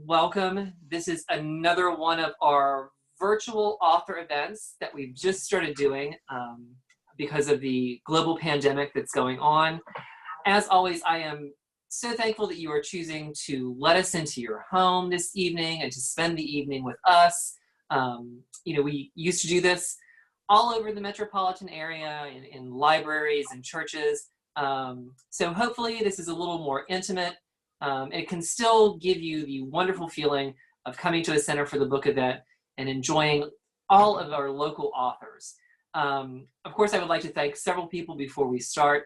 welcome. This is another one of our virtual author events that we've just started doing because of the global pandemic that's going on. As always, I am so thankful that you are choosing to let us into your home this evening and to spend the evening with us. We used to do this all over the metropolitan area in libraries and churches. So hopefully this is a little more intimate. It can still give you the wonderful feeling of coming to a Center for the Book event and enjoying all of our local authors. Of course, I would like to thank several people before we start.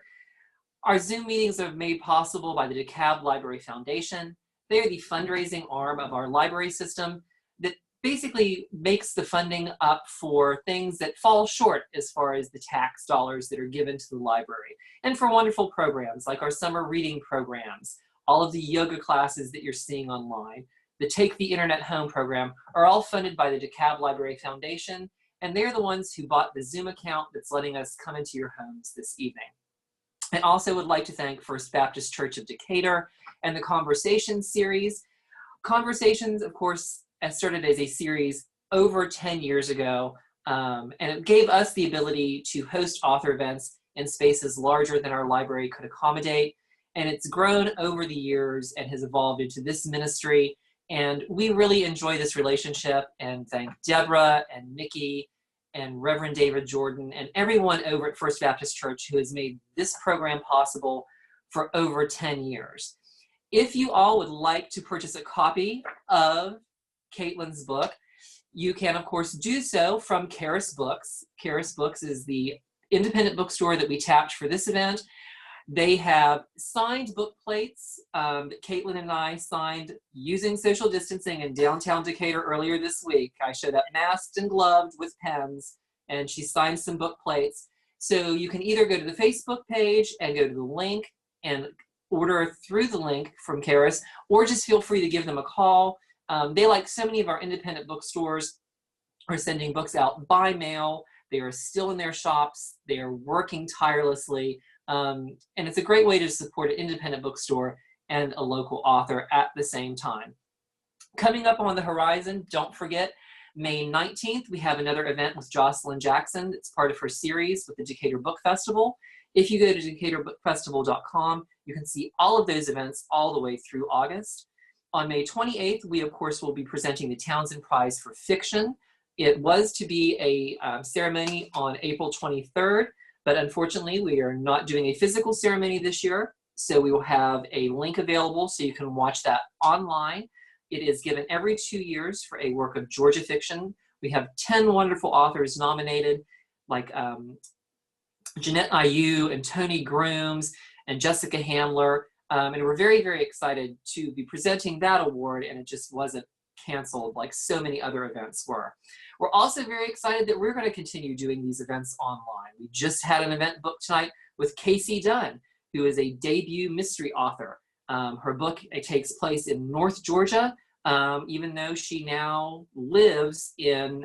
Our Zoom meetings are made possible by the Dekalb Library Foundation. They are the fundraising arm of our library system that basically makes the funding up for things that fall short as far as the tax dollars that are given to the library, and for wonderful programs like our summer reading programs, all of the yoga classes that you're seeing online, the Take the Internet Home program are all funded by the Dekalb Library Foundation, and they're the ones who bought the Zoom account that's letting us come into your homes this evening. I also would like to thank First Baptist Church of Decatur and the Conversations series. Conversations, of course, started as a series over 10 years ago, and it gave us the ability to host author events in spaces larger than our library could accommodate. And it's grown over the years and has evolved into this ministry. And we really enjoy this relationship, and thank Deborah and Nikki and Reverend David Jordan and everyone over at First Baptist Church who has made this program possible for over 10 years. If you all would like to purchase a copy of Caitlyn's book, you can, of course, do so from Charis Books. Charis Books is the independent bookstore that we tapped for this event. They have signed book plates that Caitlyn and I signed using social distancing in downtown Decatur earlier this week. I showed up masked and gloved with pens, and she signed some book plates. So you can either go to the Facebook page and go to the link and order through the link from Charis, or just feel free to give them a call. They, like so many of our independent bookstores, are sending books out by mail. They are still in their shops. They are working tirelessly. And it's a great way to support an independent bookstore and a local author at the same time. Coming up on the horizon, don't forget, May 19th, we have another event with Jocelyn Jackson. It's part of her series with the Decatur Book Festival. If you go to decaturbookfestival.com, you can see all of those events all the way through August. On May 28th, we, of course, will be presenting the Townsend Prize for Fiction. It was to be a ceremony on April 23rd. But unfortunately, we are not doing a physical ceremony this year, so we will have a link available so you can watch that online. It is given every 2 years for a work of Georgia fiction. We have 10 wonderful authors nominated, like Jeanette Ayu and Tony Grooms and Jessica Hamler, and we're very, very excited to be presenting that award, and it just wasn't canceled like so many other events were. We're also very excited that we're going to continue doing these events online. We just had an event booked tonight with Casey Dunn, who is a debut mystery author. Her book takes place in North Georgia, even though she now lives in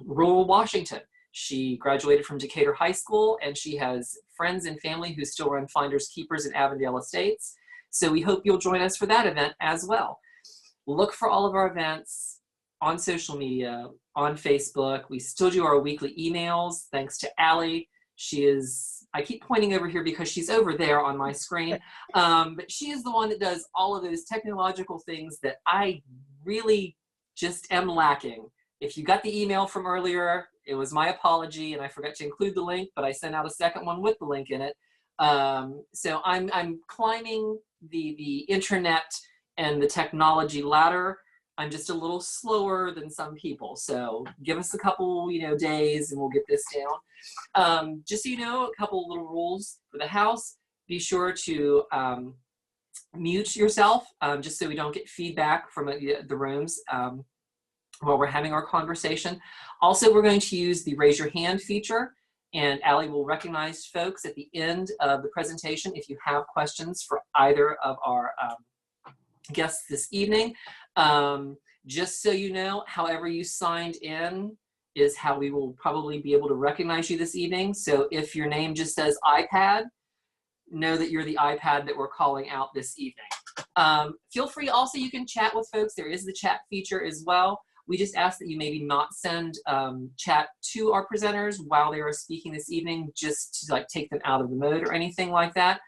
rural Washington. She graduated from Decatur High School, and she has friends and family who still run Finders Keepers in Avondale Estates. So we hope you'll join us for that event as well. Look for all of our events on social media, on Facebook. We still do our weekly emails, thanks to Allie. She is, I keep pointing over here because she's over there on my screen, but she is the one that does all of those technological things that I really just am lacking. If you got the email from earlier, it was my apology, and I forgot to include the link, but I sent out a second one with the link in it. So I'm climbing the internet and the technology ladder. I'm just a little slower than some people. So give us a couple, days and we'll get this down. Just so you know, a couple little rules for the house. Be sure to mute yourself just so we don't get feedback from the rooms while we're having our conversation. Also, we're going to use the raise your hand feature, and Allie will recognize folks at the end of the presentation if you have questions for either of our guests this evening. Just so you know, however you signed in is how we will probably be able to recognize you this evening. So if your name just says iPad, know that you're the iPad that we're calling out this evening. Feel free also, you can chat with folks. There is the chat feature as well. We just ask that you maybe not send chat to our presenters while they are speaking this evening, just to like take them out of the mode or anything like that.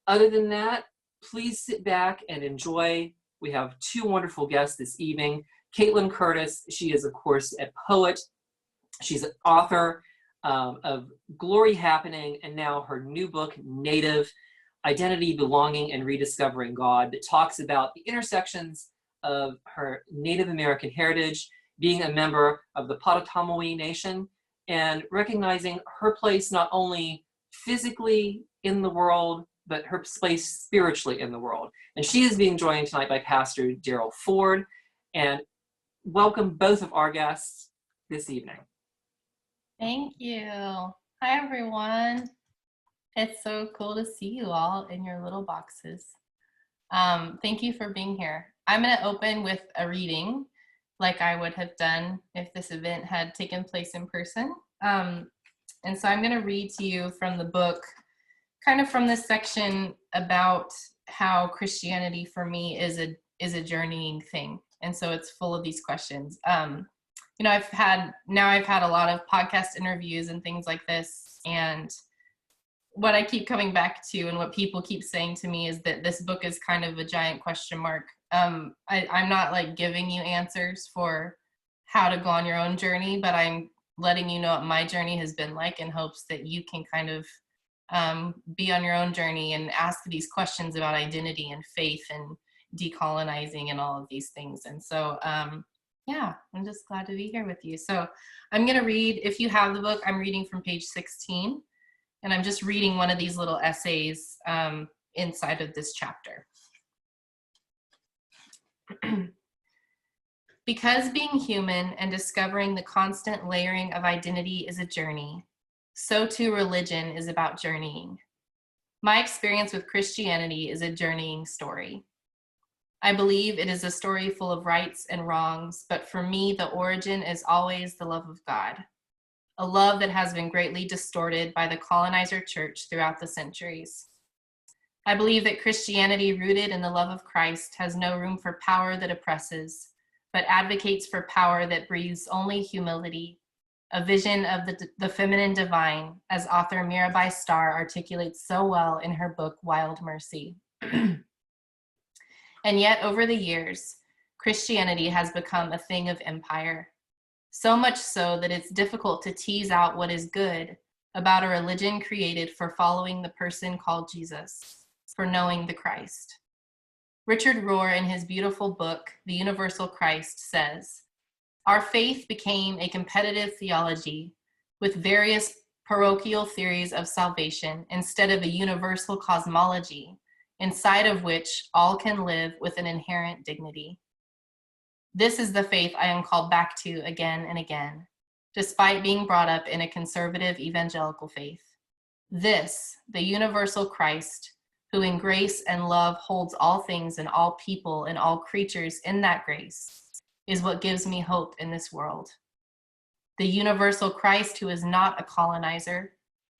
Other than that, please sit back and enjoy. We have two wonderful guests this evening. Kaitlin Curtice, she is of course a poet. She's an author of Glory Happening, and now her new book, Native: Identity, Belonging, and Rediscovering God, that talks about the intersections of her Native American heritage, being a member of the Potawatomi Nation, and recognizing her place not only physically in the world, but her place spiritually in the world. And she is being joined tonight by Pastor Daryl Ford. And welcome both of our guests this evening. Thank you. Hi, everyone. It's so cool to see you all in your little boxes. Thank you for being here. I'm going to open with a reading like I would have done if this event had taken place in person. And so I'm going to read to you from the book, kind of from this section about how Christianity for me is a journeying thing. And so it's full of these questions. You know, I've had a lot of podcast interviews and things like this. And what I keep coming back to and what people keep saying to me is that this book is kind of a giant question mark. I'm not like giving you answers for how to go on your own journey, but I'm letting you know what my journey has been like in hopes that you can kind of be on your own journey and ask these questions about identity and faith and decolonizing and all of these things. And so, yeah, I'm just glad to be here with you. So I'm going to read, if you have the book, I'm reading from page 16, and I'm just reading one of these little essays inside of this chapter. Because being human and discovering the constant layering of identity is a journey, so too religion is about journeying. My experience with Christianity is a journeying story. I believe it is a story full of rights and wrongs, but for me, the origin is always the love of God, a love that has been greatly distorted by the colonizer church throughout the centuries. I believe that Christianity rooted in the love of Christ has no room for power that oppresses, but advocates for power that breathes only humility, a vision of the feminine divine, as author Mirabai Starr articulates so well in her book, Wild Mercy. And yet, over the years, Christianity has become a thing of empire, so much so that it's difficult to tease out what is good about a religion created for following the person called Jesus, for knowing the Christ. Richard Rohr, in his beautiful book, The Universal Christ, says, "Our faith became a competitive theology with various parochial theories of salvation instead of a universal cosmology inside of which all can live with an inherent dignity. This is the faith I am called back to again and again, despite being brought up in a conservative evangelical faith. This, the universal Christ, who in grace and love holds all things and all people and all creatures in that grace, is what gives me hope in this world. The universal Christ, who is not a colonizer,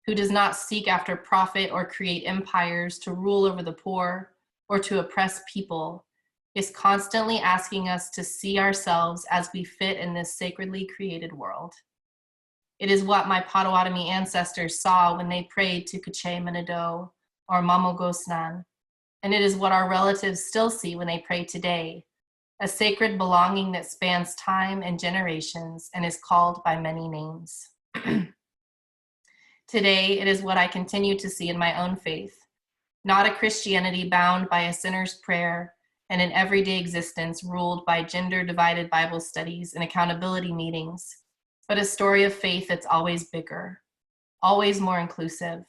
who does not seek after profit or create empires to rule over the poor or to oppress people, is constantly asking us to see ourselves as we fit in this sacredly created world. It is what my Potawatomi ancestors saw when they prayed to Kuche Manado or Mamogosnan, and it is what our relatives still see when they pray today, a sacred belonging that spans time and generations and is called by many names. Today, it is what I continue to see in my own faith, not a Christianity bound by a sinner's prayer and an everyday existence ruled by gender-divided Bible studies and accountability meetings, but a story of faith that's always bigger, always more inclusive,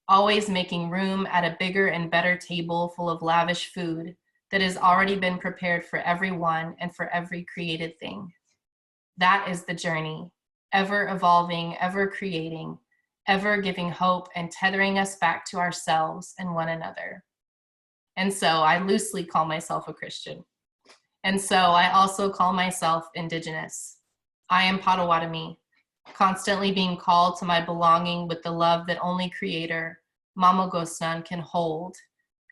always making room at a bigger and better table full of lavish food that has already been prepared for everyone and for every created thing. That is the journey, ever evolving, ever creating, ever giving hope and tethering us back to ourselves and one another. And so I loosely call myself a Christian. And so I also call myself Indigenous. I am Potawatomi, constantly being called to my belonging with the love that only Creator, Mama Gosnan can hold,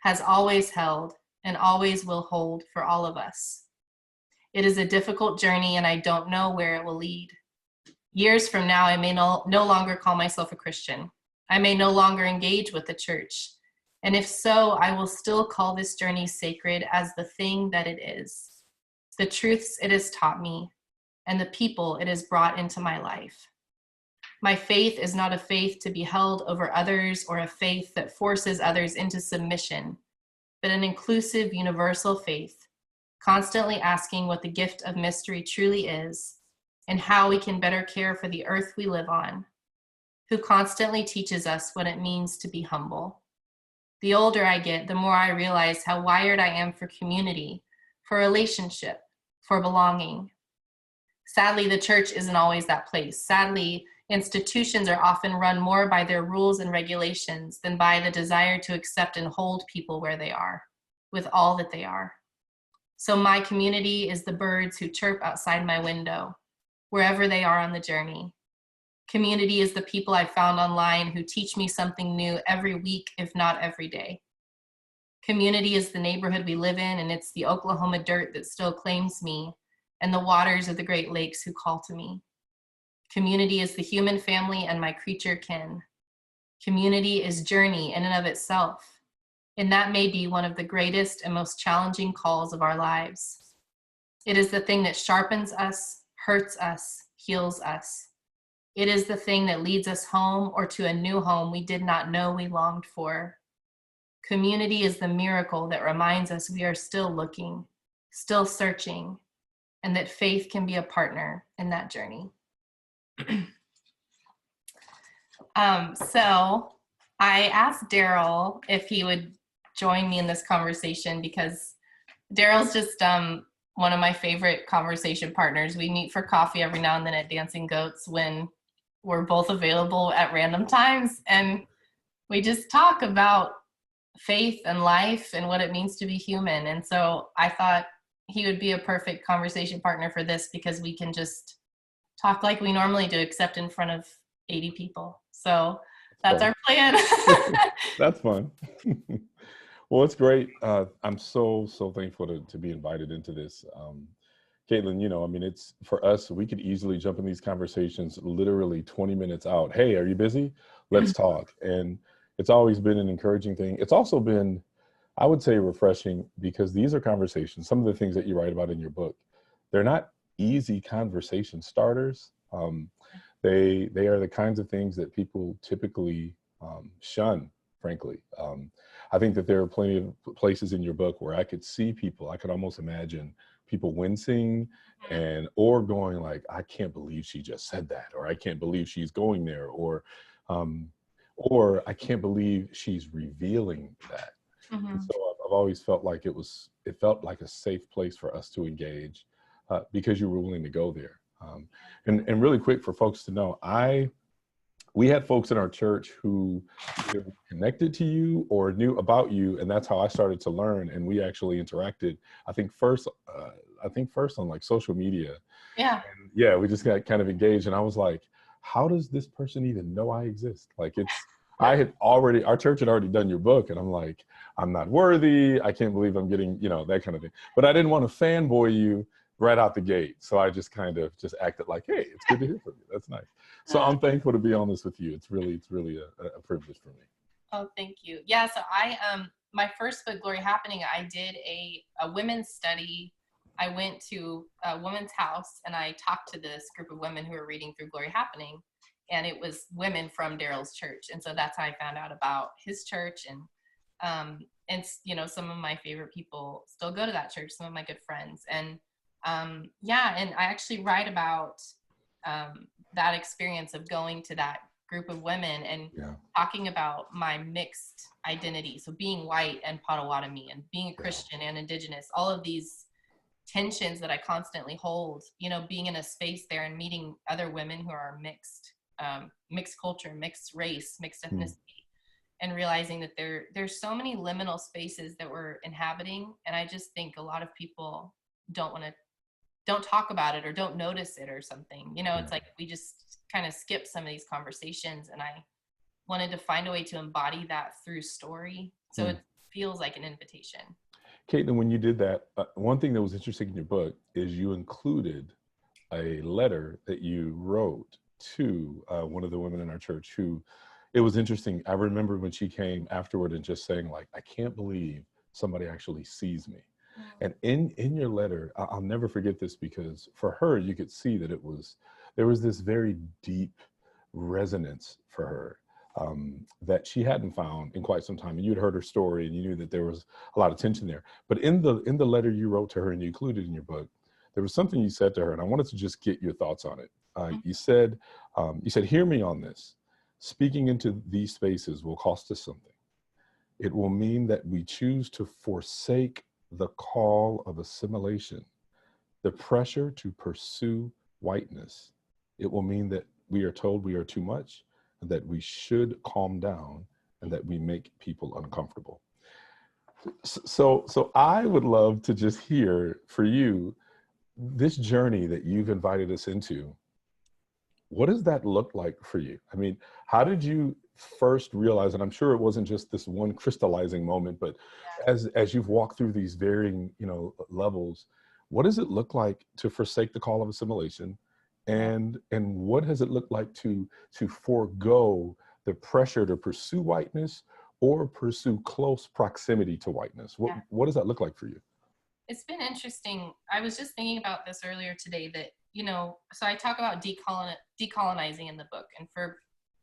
has always held, and always will hold for all of us. It is a difficult journey, and I don't know where it will lead. Years from now, I may no longer call myself a Christian. I may no longer engage with the church. And if so, I will still call this journey sacred as the thing that it is, the truths it has taught me, and the people it has brought into my life. My faith is not a faith to be held over others or a faith that forces others into submission, but an inclusive, universal faith, constantly asking what the gift of mystery truly is and how we can better care for the earth we live on, who constantly teaches us what it means to be humble. The older I get, the more I realize how wired I am for community, for relationship, for belonging. Sadly, the church isn't always that place. Sadly, institutions are often run more by their rules and regulations than by the desire to accept and hold people where they are, with all that they are. So my community is the birds who chirp outside my window, wherever they are on the journey. Community is the people I found online who teach me something new every week, if not every day. Community is the neighborhood we live in, and it's the Oklahoma dirt that still claims me, and the waters of the Great Lakes who call to me. Community is the human family and my creature kin. Community is journey in and of itself, and that may be one of the greatest and most challenging calls of our lives. It is the thing that sharpens us, hurts us, heals us. It is the thing that leads us home or to a new home we did not know we longed for. Community is the miracle that reminds us we are still looking, still searching, and that faith can be a partner in that journey. So I asked Daryl if he would join me in this conversation because Daryl's just one of my favorite conversation partners. We meet for coffee every now and then at Dancing Goats when we're both available at random times, and we just talk about faith and life and what it means to be human. And so I thought he would be a perfect conversation partner for this because we can just talk like we normally do, except in front of 80 people. So that's our plan. That's fun. Well, it's great. I'm so thankful to be invited into this. Caitlin, you know, I mean, it's for us, we could easily jump in these conversations literally 20 minutes out. Hey, are you busy? Let's talk. And it's always been an encouraging thing. It's also been, I would say, refreshing because these are conversations. Some of the things that you write about in your book, they're not easy conversation starters. They are the kinds of things that people typically shun, frankly. I think that there are plenty of places in your book where I could see people, I could almost imagine people wincing or going like, I can't believe she just said that, or I can't believe she's going there, or I can't believe she's revealing that. And so I've always felt like it felt like a safe place for us to engage because you were willing to go there. And really quick for folks to know, we had folks in our church who either connected to you or knew about you, and that's how I started to learn. And we actually interacted, I think first on like social media. Yeah. And yeah, we just got kind of engaged, and I was like, how does this person even know I exist? Like our church had already done your book, and I'm like, I'm not worthy. I can't believe I'm getting, that kind of thing. But I didn't want to fanboy you right out the gate. So I just kind of acted like, hey, it's good to hear from you. That's nice. So I'm thankful to be on this with you. It's really a privilege for me. Oh, thank you. Yeah, so I, my first book, Glory Happening, I did a women's study. I went to a woman's house and I talked to this group of women who were reading through Glory Happening, and it was women from Daryl's church. And so that's how I found out about his church. And some of my favorite people still go to that church, some of my good friends. And and I actually write about that experience of going to that group of women and talking about my mixed identity. So being white and Potawatomi and being a Christian and Indigenous, all of these tensions that I constantly hold, being in a space there and meeting other women who are mixed culture, mixed race, mixed ethnicity, and realizing that there's so many liminal spaces that we're inhabiting. And I just think a lot of people don't talk about it or don't notice it or something. It's like we just kind of skip some of these conversations. And wanted to find a way to embody that through story. So it feels like an invitation. Caitlin, when you did that, one thing that was interesting in your book is you included a letter that you wrote to one of the women in our church who, it was interesting. I remember when she came afterward and just saying like, I can't believe somebody actually sees me. And in your letter, I'll never forget this, because for her, you could see that there was this very deep resonance for her that she hadn't found in quite some time. And you'd heard her story and you knew that there was a lot of tension there. But in the letter you wrote to her and you included in your book, there was something you said to her, and I wanted to just get your thoughts on it. You said, hear me on this. Speaking into these spaces will cost us something. It will mean that we choose to forsake the call of assimilation, the pressure to pursue whiteness. It will mean that we are told we are too much, and that we should calm down, and that we make people uncomfortable. So I would love to just hear for you, this journey that you've invited us into, what does that look like for you? I mean, how did you first realize, and I'm sure it wasn't just this one crystallizing moment, but as you've walked through these varying, levels, what does it look like to forsake the call of assimilation? And what has it looked like to forego the pressure to pursue whiteness or pursue close proximity to whiteness? What does that look like for you? It's been interesting. I was just thinking about this earlier today that, so I talk about decolonizing in the book. And for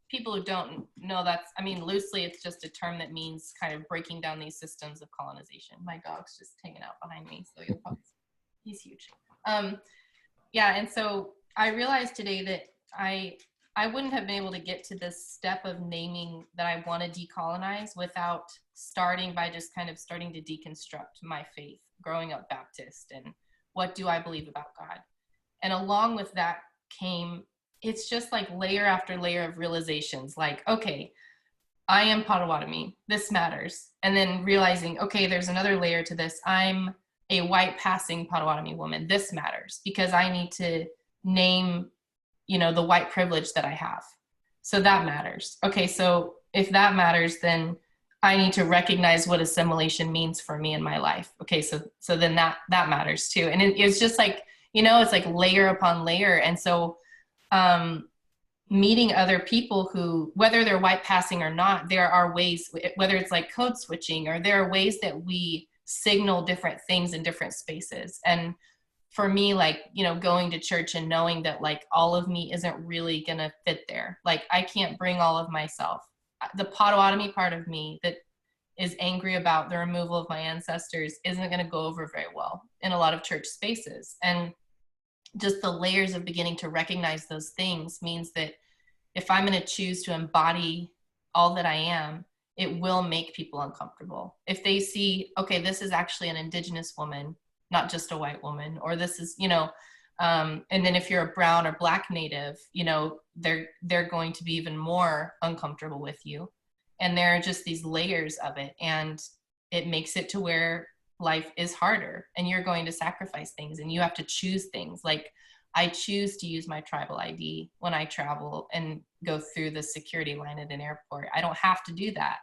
people who don't know, loosely, it's just a term that means kind of breaking down these systems of colonization. My dog's just hanging out behind me, so you'll probably, he's huge. And so I realized today that I wouldn't have been able to get to this step of naming that I want to decolonize without starting by just kind of starting to deconstruct my faith, growing up Baptist, and what do I believe about God? And along with that came, it's just like layer after layer of realizations, like, okay, I am Potawatomi, this matters. And then realizing, okay, there's another layer to this. I'm a white passing Potawatomi woman, this matters, because I need to name, the white privilege that I have. So that matters. Okay, so if that matters, then I need to recognize what assimilation means for me in my life. Okay, so then that matters too. And it's just like, it's like layer upon layer. And so meeting other people who, whether they're white passing or not, there are ways, whether it's like code switching, or there are ways that we signal different things in different spaces. And for me, like, going to church and knowing that like all of me isn't really gonna fit there. Like I can't bring all of myself. The Potawatomi part of me that is angry about the removal of my ancestors isn't gonna go over very well in a lot of church spaces. And just the layers of beginning to recognize those things means that if I'm gonna choose to embody all that I am, it will make people uncomfortable. If they see, okay, this is actually an Indigenous woman, not just a white woman, or this is, and then if you're a brown or Black Native, they're going to be even more uncomfortable with you. And there are just these layers of it, and it makes it to where life is harder, and you're going to sacrifice things, and you have to choose things. Like I choose to use my tribal ID when I travel and go through the security line at an airport. I don't have to do that.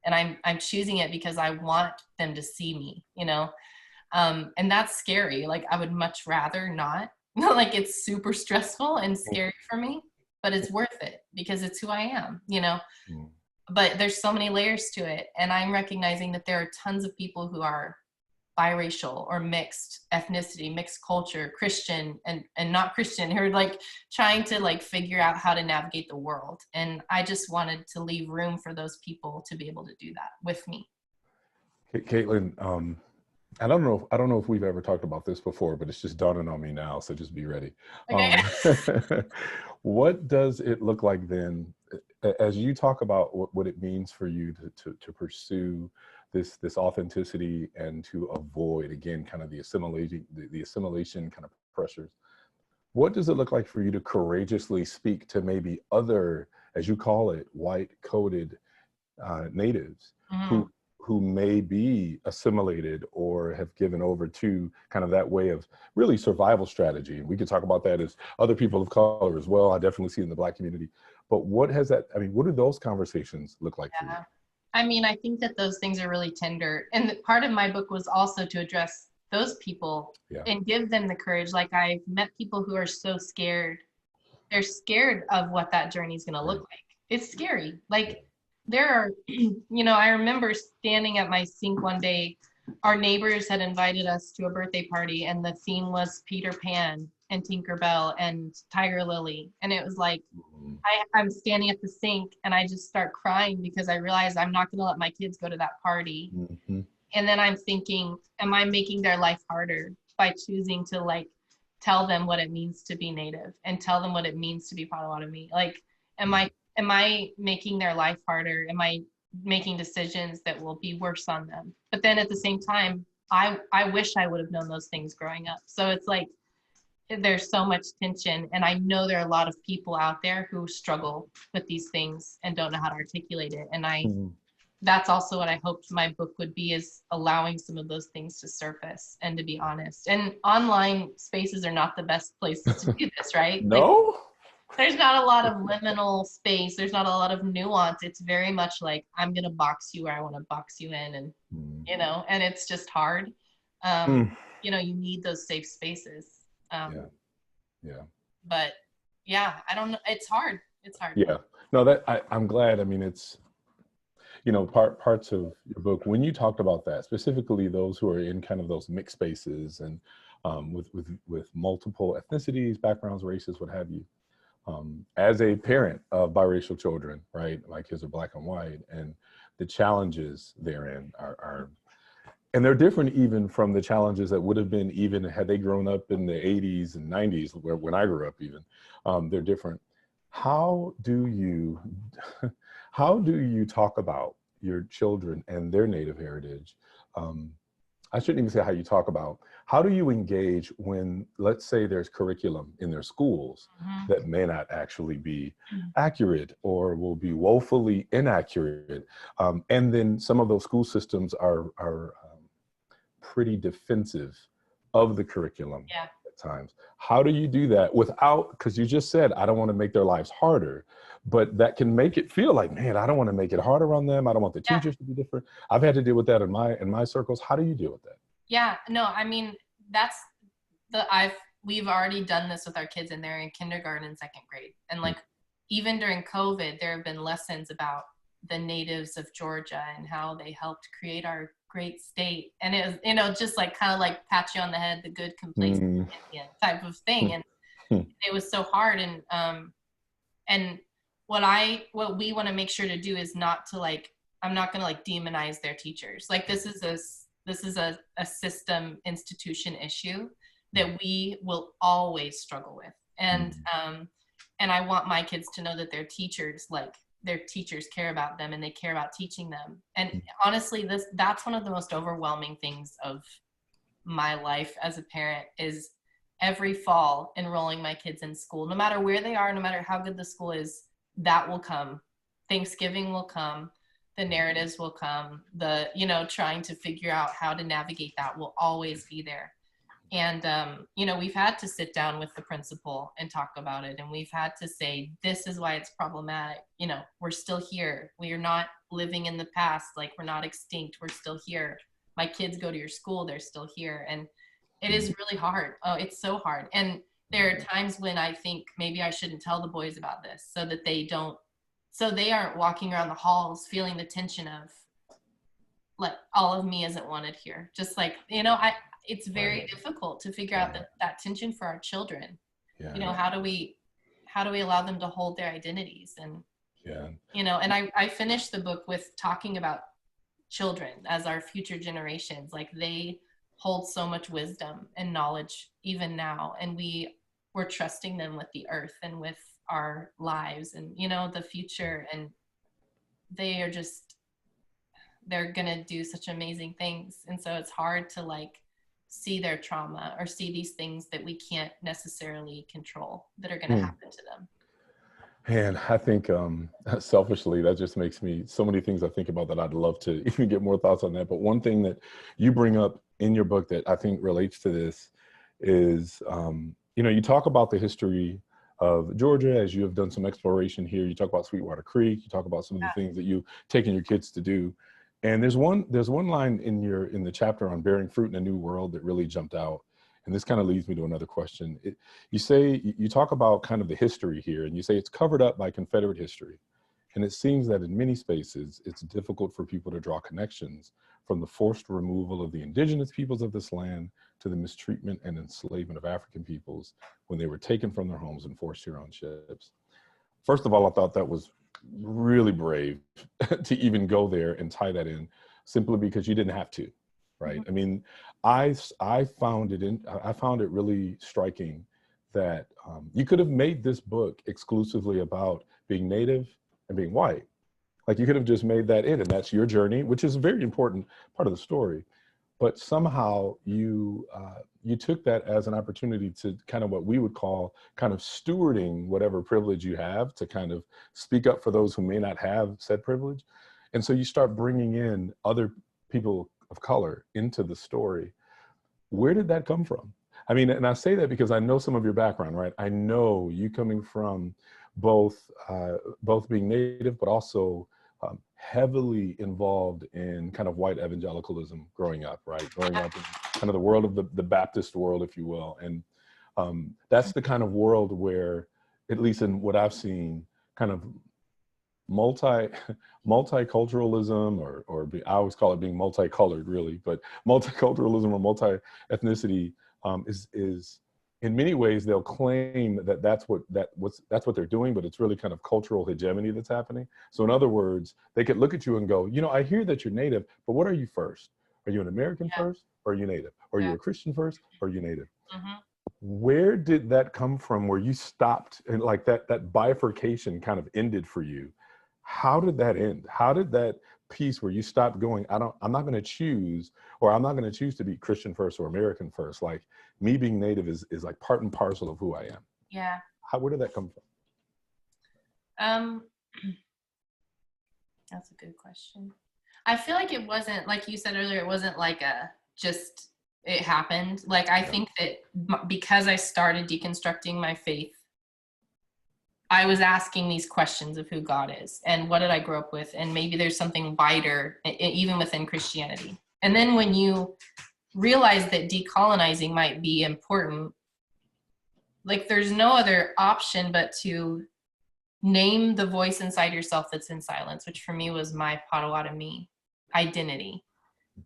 And I'm choosing it because I want them to see me, and that's scary. Like I would much rather not, like it's super stressful and scary for me, but it's worth it because it's who I am, But there's so many layers to it. And I'm recognizing that there are tons of people who are biracial or mixed ethnicity, mixed culture, Christian and not Christian, who are like trying to like figure out how to navigate the world. And I just wanted to leave room for those people to be able to do that with me. Caitlin, I don't know if we've ever talked about this before, but it's just dawning on me now. So just be ready. Okay. What does it look like then, as you talk about what it means for you to pursue this authenticity and to avoid, again, kind of the assimilation kind of pressures? What does it look like for you to courageously speak to maybe other, as you call it, white coded natives who may be assimilated or have given over to kind of that way of really survival strategy? And we could talk about that as other people of color as well. I definitely see it in the Black community. But what has that, I mean, what do those conversations look like for you? I mean, I think that those things are really tender. And part of my book was also to address those people and give them the courage. Like, I've met people who are so scared. They're scared of what that journey is going to look like. It's scary. Like, there are, I remember standing at my sink one day. Our neighbors had invited us to a birthday party, and the theme was Peter Pan and Tinkerbell and Tiger Lily. And it was like, I'm standing at the sink and I just start crying because I realize I'm not going to let my kids go to that party. Mm-hmm. And then I'm thinking, am I making their life harder by choosing to like tell them what it means to be Native and tell them what it means to be Potawatomi? Like, am I making their life harder? Am I making decisions that will be worse on them? But then at the same time, I wish I would have known those things growing up. So it's like, there's so much tension, and I know there are a lot of people out there who struggle with these things and don't know how to articulate it. And that's also what I hoped my book would be, is allowing some of those things to surface and to be honest. And online spaces are not the best places to do this, right? No? Like, there's not a lot of liminal space. There's not a lot of nuance. It's very much like, I'm going to box you where I want to box you in. And, and it's just hard. You need those safe spaces. But yeah, I don't know. It's hard. Yeah. No, I'm glad. I mean, it's, parts of your book, when you talked about that, specifically those who are in kind of those mixed spaces and with multiple ethnicities, backgrounds, races, what have you. As a parent of biracial children, right? My kids are Black and white, and the challenges therein are and they're different even from the challenges that would have been even had they grown up in the 80s and 90s, when I grew up even. They're different. How do you talk about your children and their Native heritage? I shouldn't even say how you talk about. How do you engage when, let's say, there's curriculum in their schools that may not actually be accurate or will be woefully inaccurate? And then some of those school systems are pretty defensive of the curriculum at times. How do you do that without, because you just said, I don't want to make their lives harder, but that can make it feel like, man, I don't want to make it harder on them. I don't want the teachers to be different. I've had to deal with that in my circles. How do you deal with that? Yeah, no, I mean, we've already done this with our kids, and they're in kindergarten and second grade. And like, even during COVID, there have been lessons about the natives of Georgia and how they helped create our great state. And it was, just like kind of like pat you on the head, the good complacent Indian type of thing. And it was so hard. And what we want to make sure to do is not to like, I'm not going to like demonize their teachers. Like, this is a system institution issue that we will always struggle with. And I want my kids to know that their teachers care about them and they care about teaching them. And honestly, that's one of the most overwhelming things of my life as a parent, is every fall enrolling my kids in school, no matter where they are, no matter how good the school is. That will come. Thanksgiving will come. The narratives will come. Trying to figure out how to navigate that will always be there. And, we've had to sit down with the principal and talk about it. And we've had to say, this is why it's problematic. We're still here. We are not living in the past. Like, we're not extinct. We're still here. My kids go to your school. They're still here. And it is really hard. Oh, it's so hard. And there are times when I think maybe I shouldn't tell the boys about this, so that they aren't walking around the halls feeling the tension of, like, all of me isn't wanted here. Just like, it's very difficult to figure out that tension for our children. How do we allow them to hold their identities? And, and I finished the book with talking about children as our future generations. Like, they hold so much wisdom and knowledge even now. And we're trusting them with the earth and with our lives and, the future. And they're going to do such amazing things. And so it's hard to like see their trauma or see these things that we can't necessarily control that are going to happen to them. And I think selfishly, that just makes me so many things I think about that I'd love to even get more thoughts on that. But one thing that you bring up in your book that I think relates to this is, you talk about the history of Georgia, as you have done some exploration here. You talk about Sweetwater Creek, you talk about some of the things that you've taken your kids to do. And there's one line in the chapter on bearing fruit in a new world that really jumped out. And this kind of leads me to another question. You talk about kind of the history here, and you say it's covered up by Confederate history. And it seems that in many spaces, it's difficult for people to draw connections from the forced removal of the indigenous peoples of this land to the mistreatment and enslavement of African peoples when they were taken from their homes and forced here on ships. First of all, I thought that was really brave to even go there and tie that in, simply because you didn't have to, right? I mean, I found it really striking that you could have made this book exclusively about being Native and being white. Like, you could have just made that in, and that's your journey, which is a very important part of the story. But somehow you took that as an opportunity to kind of what we would call kind of stewarding whatever privilege you have to kind of speak up for those who may not have said privilege. And so you start bringing in other people of color into the story. Where did that come from? I mean, and I say that because I know some of your background, right? I know you coming from both being Native, but also heavily involved in kind of white evangelicalism growing up, right? Growing up in kind of the world of the Baptist world, if you will. And that's the kind of world where, at least in what I've seen, kind of multiculturalism, I always call it being multicolored, really, but multiculturalism or multi-ethnicity is in many ways, they'll claim that that's what they're doing, but it's really kind of cultural hegemony that's happening. So in other words, they could look at you and go, you know, I hear that you're Native, but what are you first? Are you an American first, or are you Native? Or are you a Christian first, or are you Native? Where did that come from, where you stopped and like that bifurcation kind of ended for you? How did that end? How did that piece where you stopped going, I'm not going to choose, or I'm not going to choose to be Christian first or American first? Like, me being Native is like part and parcel of who I am. Yeah. Where did that come from? That's a good question. I feel like it wasn't, like you said earlier, it wasn't like it happened. Like, I think that because I started deconstructing my faith, I was asking these questions of who God is and what did I grow up with, and maybe there's something wider even within Christianity. And then when you realize that decolonizing might be important, like, there's no other option but to name the voice inside yourself that's in silence, which for me was my Potawatomi identity.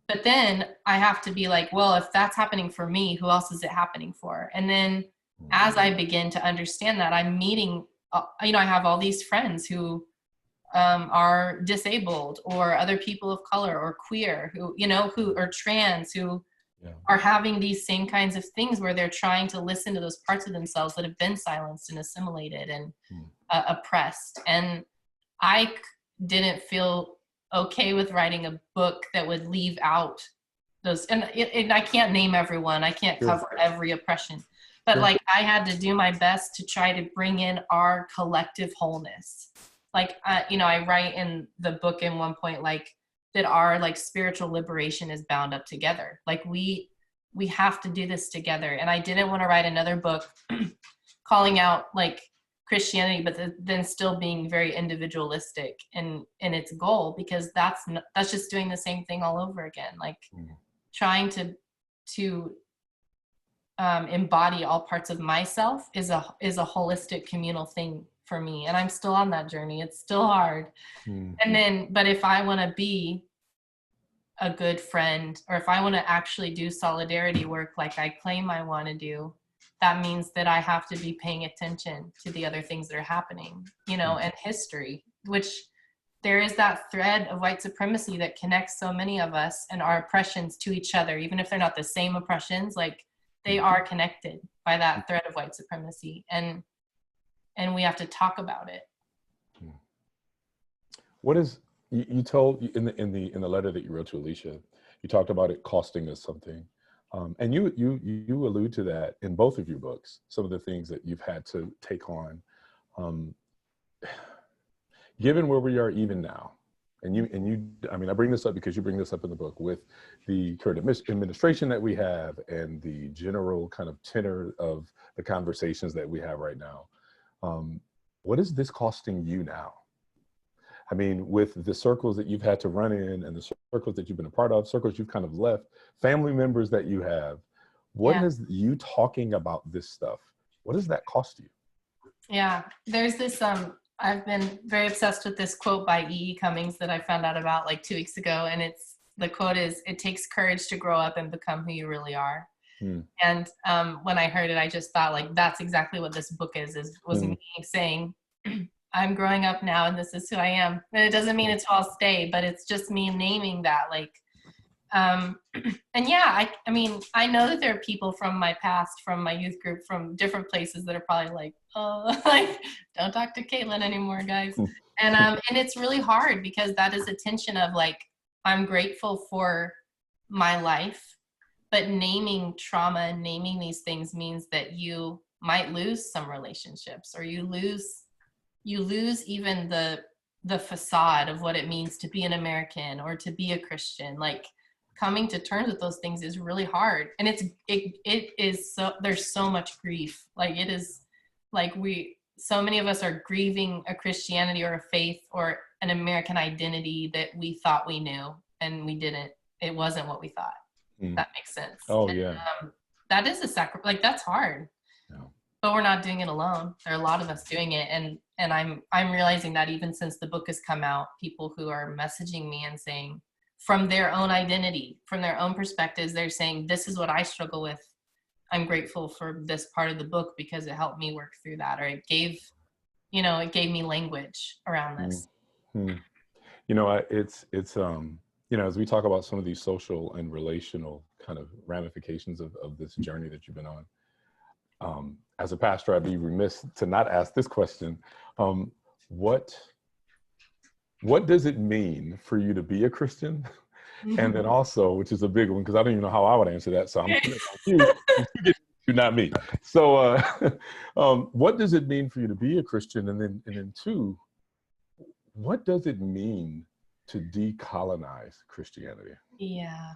But then I have to be like, well, if that's happening for me, who else is it happening for? And then as I begin to understand that, I'm meeting, I have all these friends who are disabled, or other people of color, or queer, who are trans, who are having these same kinds of things where they're trying to listen to those parts of themselves that have been silenced and assimilated and oppressed. And I didn't feel okay with writing a book that would leave out those, and I can't name everyone, I can't cover every oppression, but like, I had to do my best to try to bring in our collective wholeness. Like, I write in the book in one point, like, that our like spiritual liberation is bound up together. Like, we have to do this together. And I didn't want to write another book calling out like Christianity, but then still being very individualistic in its goal, because that's just doing the same thing all over again. Like, trying to embody all parts of myself is a holistic communal thing for me, and I'm still on that journey. It's still hard. But if I want to be a good friend, or if I want to actually do solidarity work like I claim I want to do, that means that I have to be paying attention to the other things that are happening, and history, which there is that thread of white supremacy that connects so many of us and our oppressions to each other, even if they're not the same oppressions, like, they are connected by that thread of white supremacy, and we have to talk about it. What is, you told in the letter that you wrote to Alicia, you talked about it costing us something, and you allude to that in both of your books. Some of the things that you've had to take on, given where we are even now, and you, I mean, I bring this up because you bring this up in the book with the current administration that we have and the general kind of tenor of the conversations that we have right now. What is this costing you now? I mean, with the circles that you've had to run in and the circles that you've been a part of, circles you've kind of left, family members that you have, what has you talking about this stuff, what does that cost you? Yeah, there's this, I've been very obsessed with this quote by E.E. Cummings that I found out about like 2 weeks ago. And the quote is, "It takes courage to grow up and become who you really are." And when I heard it, I just thought like, that's exactly what this book was me saying, I'm growing up now and this is who I am. And it doesn't mean it's all stay, but it's just me naming that, like, and yeah, I mean, I know that there are people from my past, from my youth group, from different places that are probably like, oh, like, don't talk to Caitlin anymore, guys. And it's really hard because that is a tension of like, I'm grateful for my life, but naming trauma and naming these things means that you might lose some relationships, or you lose even the facade of what it means to be an American or to be a Christian. Like, coming to terms with those things is really hard. And it is so, there's so much grief. Like, it is like so many of us are grieving a Christianity or a faith or an American identity that we thought we knew and we didn't. It wasn't what we thought. That makes sense. Oh, and, yeah. That is a sacrifice. Like, that's hard. Yeah. But we're not doing it alone. There are a lot of us doing it. And I'm realizing that even since the book has come out, people who are messaging me and saying, from their own identity, from their own perspectives, they're saying, this is what I struggle with. I'm grateful for this part of the book because it helped me work through that, or it gave me language around this. You know, it's you know, as we talk about some of these social and relational kind of ramifications of this journey that you've been on, as a pastor, I'd be remiss to not ask this question. What does it mean for you to be a Christian? And then also, which is a big one, because I don't even know how I would answer that. So I'm putting it on you, not me. So what does it mean for you to be a Christian? And then two, what does it mean to decolonize Christianity? Yeah.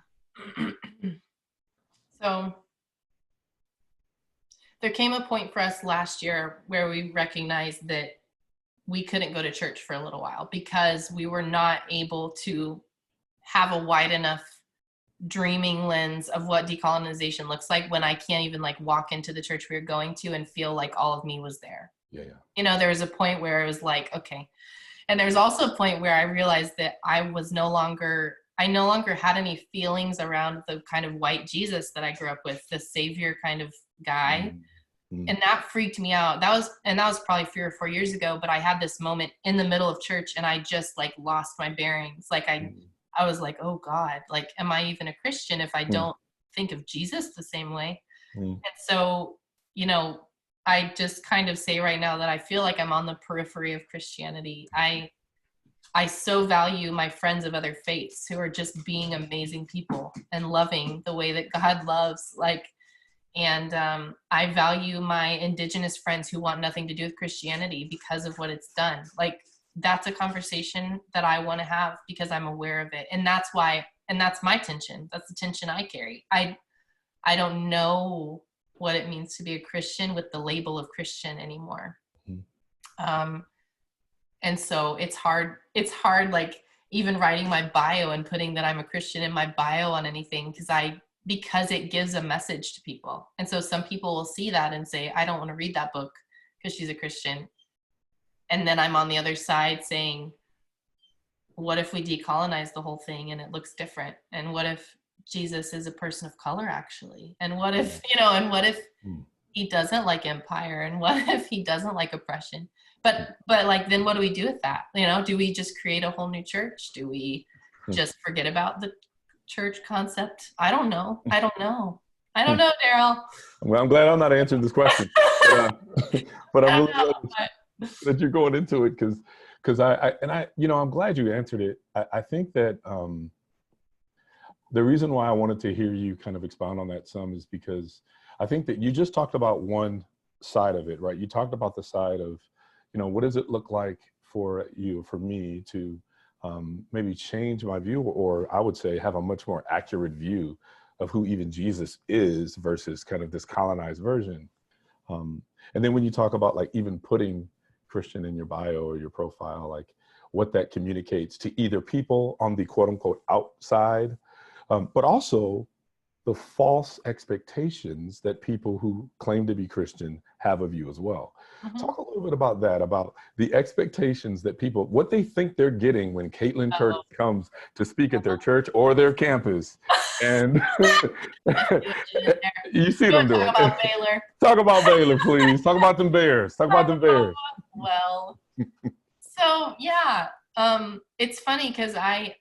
So there came a point for us last year where we recognized that we couldn't go to church for a little while because we were not able to have a wide enough dreaming lens of what decolonization looks like when I can't even like walk into the church we were going to and feel like all of me was there. Yeah. You know, there was a point where it was like, okay. And there's also a point where I realized that I no longer had any feelings around the kind of white Jesus that I grew up with, the savior kind of guy. And that freaked me out. That was probably 3 or 4 years ago, but I had this moment in the middle of church and I just like lost my bearings. Like I was like, oh God, like, am I even a Christian if I don't think of Jesus the same way? And so, you know, I just kind of say right now that I feel like I'm on the periphery of Christianity. I so value my friends of other faiths who are just being amazing people and loving the way that God loves, like, and I value my Indigenous friends who want nothing to do with Christianity because of what it's done. Like, that's a conversation that I want to have because I'm aware of it. And that's my tension. That's the tension I carry. I don't know what it means to be a Christian with the label of Christian anymore. And so it's hard, like even writing my bio and putting that I'm a Christian in my bio on anything because it gives a message to people. And so some people will see that and say, I don't want to read that book because she's a Christian. And then I'm on the other side saying, what if we decolonize the whole thing and it looks different? And what if Jesus is a person of color actually? And what if, he doesn't like empire? And what if he doesn't like oppression? But like, then what do we do with that? You know, do we just create a whole new church? Do we just forget about the church concept? I don't know, Daryl. Well, I'm glad I'm not answering this question, but I'm really glad that you're going into it because I'm glad you answered it. I think that the reason why I wanted to hear you kind of expound on that some is because I think that you just talked about one side of it, right? You talked about the side of, what does it look like for me to maybe change my view, or I would say have a much more accurate view of who even Jesus is versus kind of this colonized version. And then when you talk about like even putting Christian in your bio or your profile, like what that communicates to either people on the quote unquote outside, but also the false expectations that people who claim to be Christian have of you as well. Mm-hmm. Talk a little bit about that, about the expectations that people, what they think they're getting when Kaitlin Curtice comes to speak at their church or their campus. And you see them doing. Talk about Baylor. Talk about Baylor, please. Talk about them Bears. Talk about them Bears. Well, so yeah, it's funny because a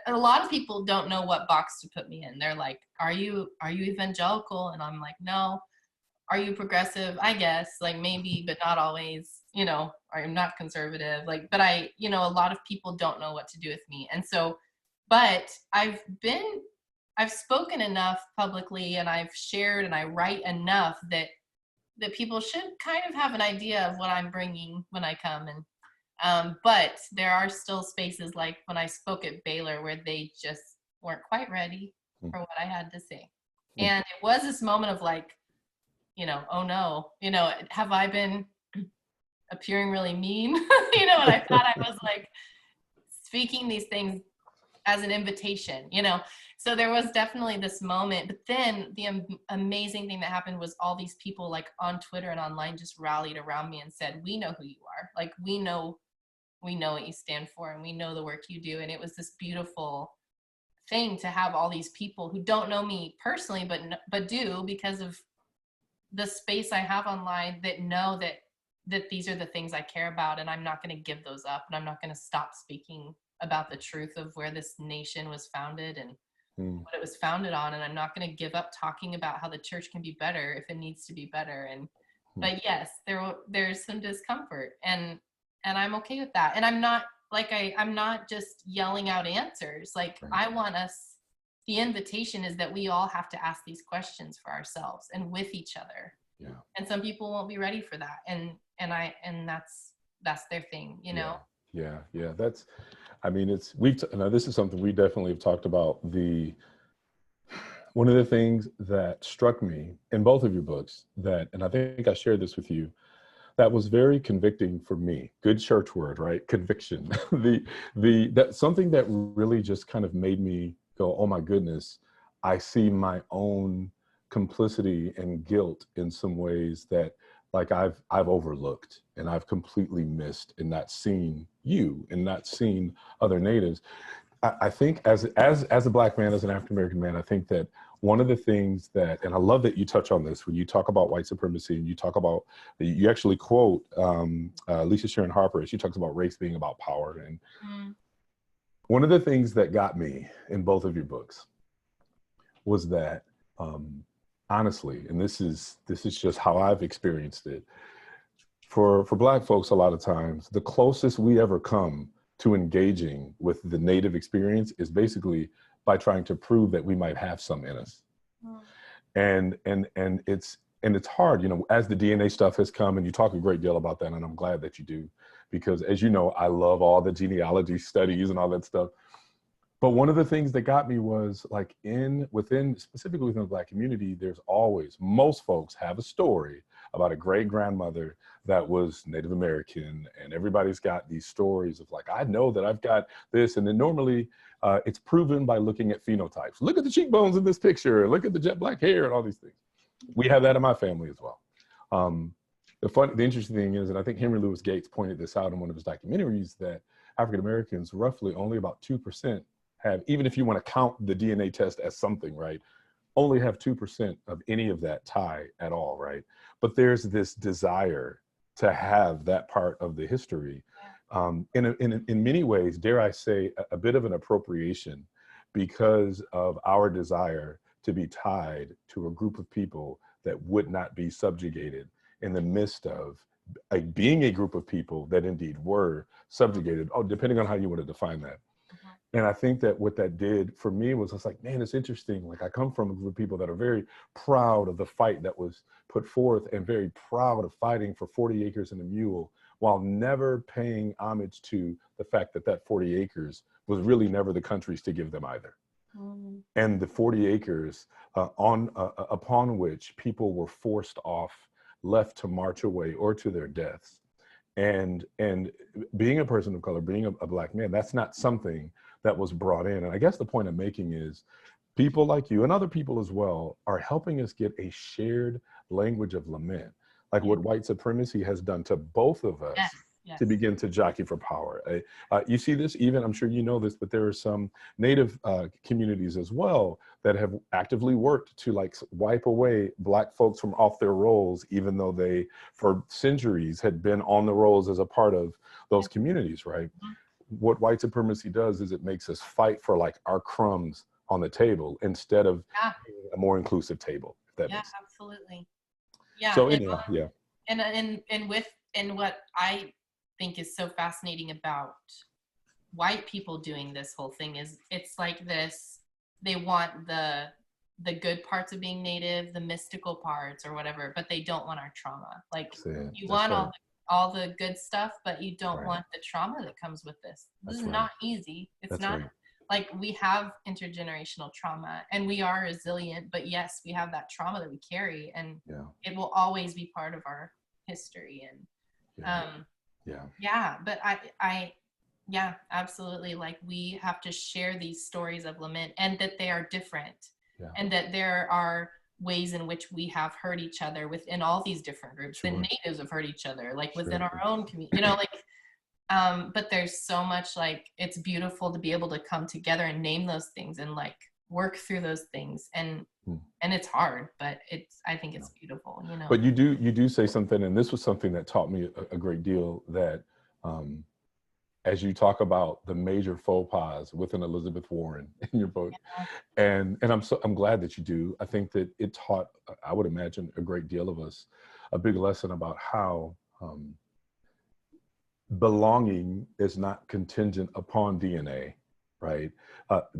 lot of people don't know what box to put me in. They're like, are you evangelical? And I'm like, no. Are you progressive? I guess, like maybe, but not always, you know, I'm not conservative. Like, but a lot of people don't know what to do with me. And so, but I've spoken enough publicly, and I've shared and I write enough that people should kind of have an idea of what I'm bringing when I come. And but there are still spaces like when I spoke at Baylor where they just weren't quite ready for what I had to say. And it was this moment of like, you know, oh no, you know, have I been appearing really mean? You know, and I thought I was like speaking these things as an invitation, you know. So there was definitely this moment, but then the amazing thing that happened was all these people like on Twitter and online just rallied around me and said, we know who you are. Like, we know what you stand for, and we know the work you do. And it was this beautiful thing to have all these people who don't know me personally, but do because of the space I have online, that know that these are the things I care about, and I'm not going to give those up, and I'm not going to stop speaking about the truth of where this nation was founded and what it was founded on, and I'm not going to give up talking about how the church can be better if it needs to be better. And but yes, there's some discomfort, and I'm okay with that. And I'm not like I'm not just yelling out answers. Like, I want us. The invitation is that we all have to ask these questions for ourselves and with each other. Yeah. And some people won't be ready for that. And that's their thing, you know? Yeah. That's, I mean, now this is something we definitely have talked about. One of the things that struck me in both of your books and I think I shared this with you, that was very convicting for me. Good church word, right? Conviction. That's something that really just kind of made me go, oh my goodness, I see my own complicity and guilt in some ways that like I've overlooked and I've completely missed, and not seen you and not seen other natives. I think as a Black man, as an African American man, I think that one of the things that, and I love that you touch on this when you talk about white supremacy, and you talk about, you actually quote Lisa Sharon Harper, she talks about race being about power. And one of the things that got me in both of your books was that, honestly, and this is just how I've experienced it, for Black folks, a lot of times, the closest we ever come to engaging with the Native experience is basically by trying to prove that we might have some in us. And it's hard, you know, as the DNA stuff has come, and you talk a great deal about that, and I'm glad that you do, because as you know, I love all the genealogy studies and all that stuff. But one of the things that got me was like specifically within the Black community, most folks have a story about a great grandmother that was Native American, and everybody's got these stories of like, I know that I've got this. And then normally it's proven by looking at phenotypes. Look at the cheekbones in this picture, look at the jet black hair and all these things. We have that in my family as well. The interesting thing is, and I think Henry Louis Gates pointed this out in one of his documentaries, that African Americans, roughly only about 2% have, even if you want to count the DNA test as something, right, only have 2% of any of that tie at all, right? But there's this desire to have that part of the history. In many ways, dare I say, a bit of an appropriation, because of our desire to be tied to a group of people that would not be subjugated in the midst of being a group of people that indeed were subjugated, depending on how you want to define that. And I think that what that did for me was, it's like, man, it's interesting. Like, I come from a group of people that are very proud of the fight that was put forth, and very proud of fighting for 40 acres and a mule, while never paying homage to the fact that that 40 acres was really never the country's to give them either. And the 40 acres upon which people were forced off left to march away or to their deaths. And being a person of color, being a Black man, that's not something that was brought in. And I guess the point I'm making is people like you and other people as well are helping us get a shared language of lament, like what white supremacy has done to both of us. Yes, yes. To begin to jockey for power. You see this even, I'm sure you know this, but there are some Native communities as well that have actively worked to like wipe away Black folks from off their rolls, even though they, for centuries, had been on the rolls as a part of those communities, right? Mm-hmm. What white supremacy does is it makes us fight for like our crumbs on the table instead of a more inclusive table, if that makes sense. Absolutely. Yeah. So anyhow, yeah. And what I think is so fascinating about white people doing this whole thing is it's like this, they want the good parts of being Native, the mystical parts or whatever, but they don't want our trauma. Like you want all the good stuff, but you don't want the trauma that comes with this. This is not easy. It's not like we have intergenerational trauma and we are resilient, but yes, we have that trauma that we carry and it will always be part of our history. And but I absolutely, like we have to share these stories of lament and that they are different and that there are ways in which we have hurt each other within all these different groups. The Natives have hurt each other, like within our own community, you know, like but there's so much, like it's beautiful to be able to come together and name those things and like work through those things, and it's hard, but I think it's beautiful, you know. But you do say something, and this was something that taught me a great deal, that as you talk about the major faux pas within Elizabeth Warren in your book, and I'm glad that you do. I think that it taught, I would imagine, a great deal of us a big lesson about how belonging is not contingent upon DNA, right?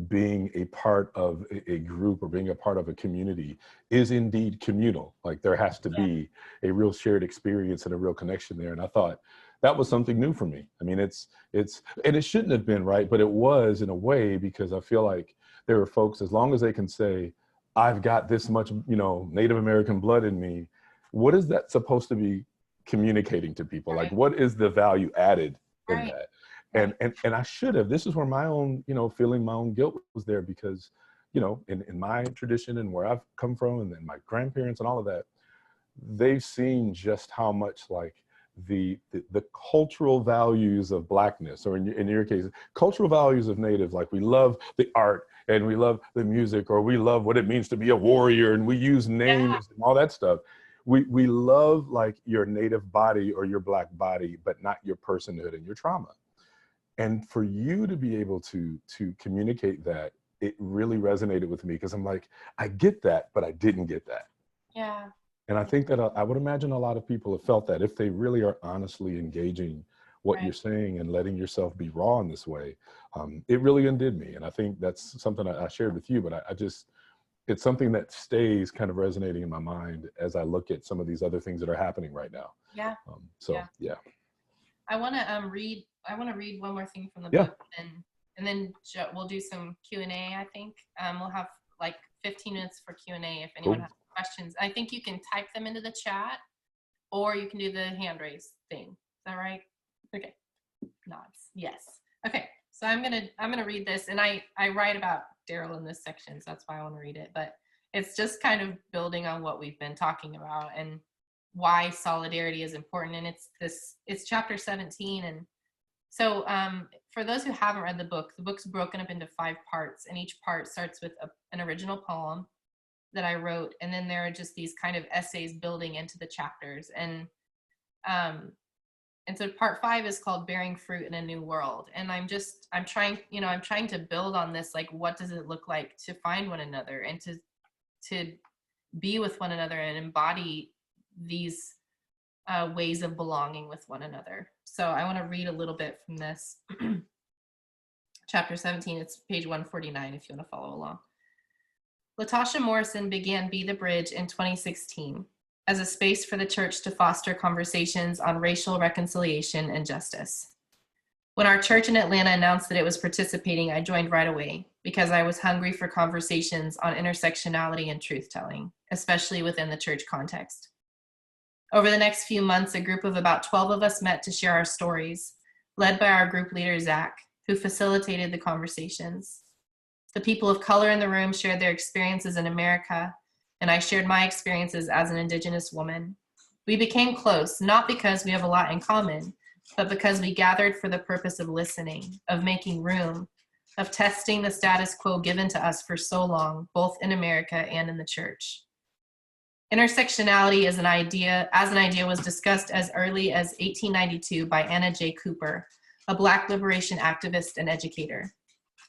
Being a part of a group or being a part of a community is indeed communal. Like there has to be a real shared experience and a real connection there. And I thought that was something new for me. I mean, and it shouldn't have been, right? But it was in a way, because I feel like there are folks, as long as they can say, I've got this much, you know, Native American blood in me, what is that supposed to be communicating to people? Like, what is the value added in that? And I should have, this is where my own, you know, feeling my own guilt was there, because, you know, in my tradition and where I've come from and then my grandparents and all of that, they've seen just how much like the cultural values of Blackness, or in your case, cultural values of Native, like we love the art and we love the music, or we love what it means to be a warrior and we use names and all that stuff. We love like your Native body or your Black body, but not your personhood and your trauma. And for you to be able to communicate that, it really resonated with me, because I'm like, I get that, but I didn't get that. Yeah. And I think that I would imagine a lot of people have felt that if they really are honestly engaging what you're saying and letting yourself be raw in this way, it really undid me. And I think that's something I shared with you, but I just, it's something that stays kind of resonating in my mind as I look at some of these other things that are happening right now. Yeah. I want to read one more thing from the book, and then we'll do some Q&A, I think. We'll have like 15 minutes for Q&A if anyone has questions. I think you can type them into the chat, or you can do the hand raise thing. Is that right? Okay. Nods. Yes. Okay. So I'm gonna read this, and I write about Daryl in this section, so that's why I want to read it. But it's just kind of building on what we've been talking about and why solidarity is important. And it's chapter 17. And so for those who haven't read the book's broken up into 5 parts, and each part starts with an original poem that I wrote, and then there are just these kind of essays building into the chapters. And so part 5 is called Bearing Fruit in a New World. And I'm trying to build on this, like, what does it look like to find one another and to be with one another and embody these ways of belonging with one another. So I want to read a little bit from this. Chapter 17, it's page 149 if you want to follow along. Latasha Morrison began Be the Bridge in 2016 as a space for the church to foster conversations on racial reconciliation and justice. When our church in Atlanta announced that it was participating, I joined right away because I was hungry for conversations on intersectionality and truth-telling, especially within the church context. Over the next few months, a group of about 12 of us met to share our stories, led by our group leader, Zach, who facilitated the conversations. The people of color in the room shared their experiences in America, and I shared my experiences as an Indigenous woman. We became close, not because we have a lot in common, but because we gathered for the purpose of listening, of making room, of testing the status quo given to us for so long, both in America and in the church. Intersectionality as an idea was discussed as early as 1892 by Anna J. Cooper, a Black liberation activist and educator.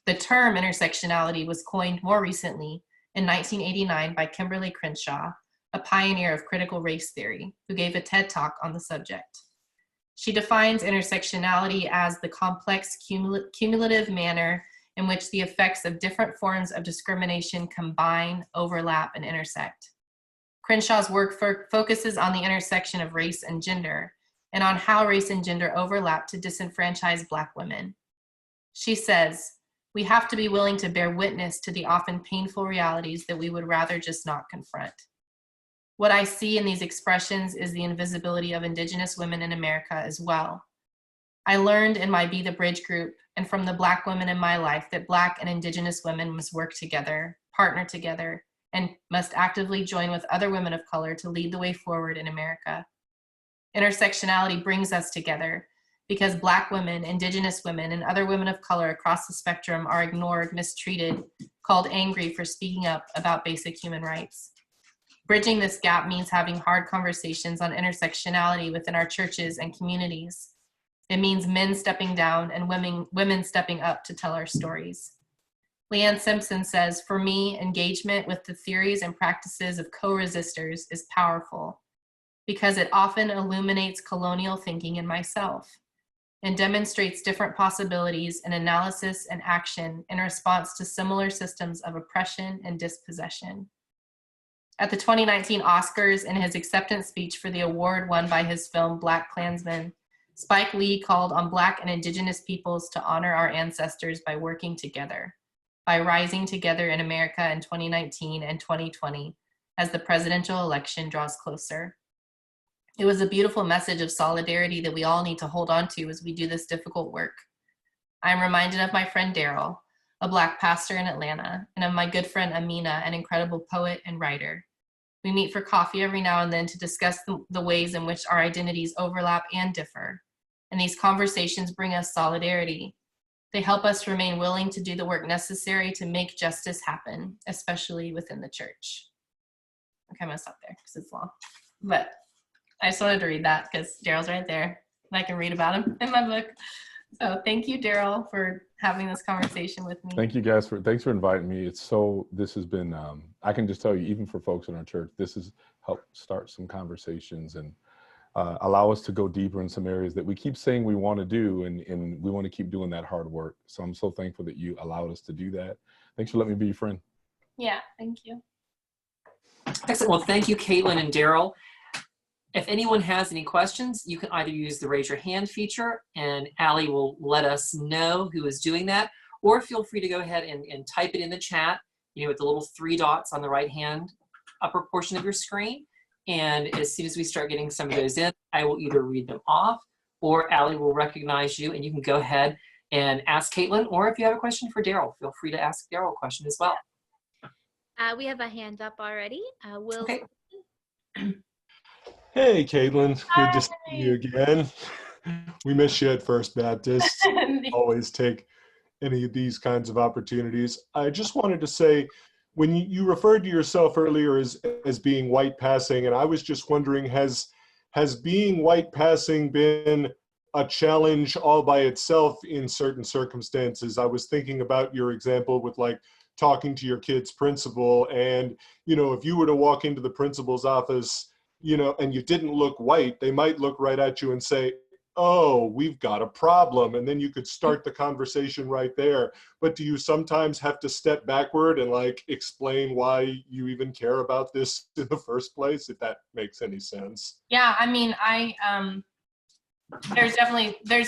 The term intersectionality was coined more recently in 1989 by Kimberly Crenshaw, a pioneer of critical race theory, who gave a TED Talk on the subject. She defines intersectionality as the complex cumulative manner in which the effects of different forms of discrimination combine, overlap, and intersect. Crenshaw's work focuses on the intersection of race and gender, and on how race and gender overlap to disenfranchise Black women. She says, "We have to be willing to bear witness to the often painful realities that we would rather just not confront." What I see in these expressions is the invisibility of Indigenous women in America as well. I learned in my Be the Bridge group and from the Black women in my life that Black and Indigenous women must work together, partner together, and must actively join with other women of color to lead the way forward in America. Intersectionality brings us together because Black women, Indigenous women, and other women of color across the spectrum are ignored, mistreated, called angry for speaking up about basic human rights. Bridging this gap means having hard conversations on intersectionality within our churches and communities. It means men stepping down and women stepping up to tell our stories. Leanne Simpson says, "For me, engagement with the theories and practices of co-resistors is powerful because it often illuminates colonial thinking in myself and demonstrates different possibilities in analysis and action in response to similar systems of oppression and dispossession." At the 2019 Oscars, in his acceptance speech for the award won by his film Black Klansman, Spike Lee called on Black and Indigenous peoples to honor our ancestors by working together, by rising together in America in 2019 and 2020 as the presidential election draws closer. It was a beautiful message of solidarity that we all need to hold on to as we do this difficult work. I'm reminded of my friend Daryl, a Black pastor in Atlanta, and of my good friend Amina, an incredible poet and writer. We meet for coffee every now and then to discuss the ways in which our identities overlap and differ. And these conversations bring us solidarity. They help us remain willing to do the work necessary to make justice happen, especially within the church. Okay, I'm gonna stop there because it's long. But I just wanted to read that because Daryl's right there and I can read about him in my book. So thank you, Daryl, for having this conversation with me. Thank you guys thanks for inviting me. This has been, I can just tell you, even for folks in our church, this has helped start some conversations and allow us to go deeper in some areas that we keep saying we want to do, and we want to keep doing that hard work. So I'm so thankful that you allowed us to do that. Thanks for letting me be your friend. Yeah, thank you. Excellent. Well, thank you, Caitlin and Daryl. If anyone has any questions, you can either use the raise your hand feature and Allie will let us know who is doing that, or feel free to go ahead and type it in the chat, with the little 3 dots on the right hand upper portion of your screen. And as soon as we start getting some of those in, I will either read them off or Allie will recognize you and you can go ahead and ask Caitlin, or if you have a question for Daryl, feel free to ask Daryl a question as well. We have a hand up already. Will. Okay. Hey, Caitlin. Good to see you again. We miss you at First Baptist. Always take any of these kinds of opportunities. I just wanted to say, when you referred to yourself earlier as being white passing, and I was just wondering, has being white passing been a challenge all by itself in certain circumstances? I was thinking about your example with like talking to your kid's principal, and if you were to walk into the principal's office, and you didn't look white, they might look right at you and say, "Oh, we've got a problem." And then you could start the conversation right there. But do you sometimes have to step backward and like explain why you even care about this in the first place, if that makes any sense? Yeah, I mean, there's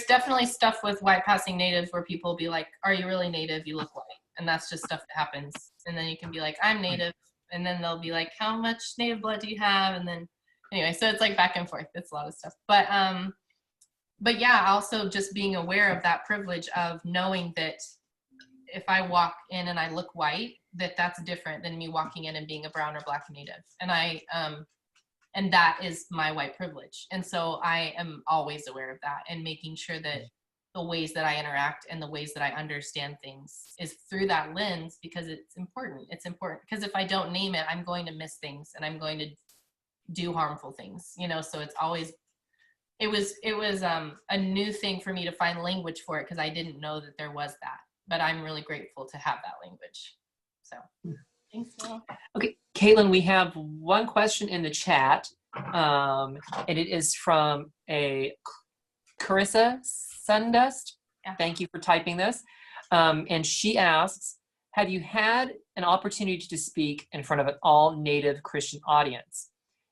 definitely stuff with white passing natives where people will be like, "Are you really native? You look white." And that's just stuff that happens. And then you can be like, "I'm native." And then they'll be like, "How much native blood do you have?" And then anyway, so it's like back and forth. It's a lot of stuff. But yeah, also just being aware of that privilege of knowing that if I walk in and I look white, that's different than me walking in and being a brown or Black Native. And that is my white privilege. And so I am always aware of that and making sure that the ways that I interact and the ways that I understand things is through that lens, because it's important. It's important because if I don't name it, I'm going to miss things and I'm going to do harmful things, you know? So it's always, it was a new thing for me to find language for it because I didn't know that there was that, but I'm really grateful to have that language. So thanks, Will. Okay, Caitlin, we have one question in the chat, and it is from a Carissa Sundust. Yeah. Thank you for typing this. And she asks, have you had an opportunity to speak in front of an all Native Christian audience?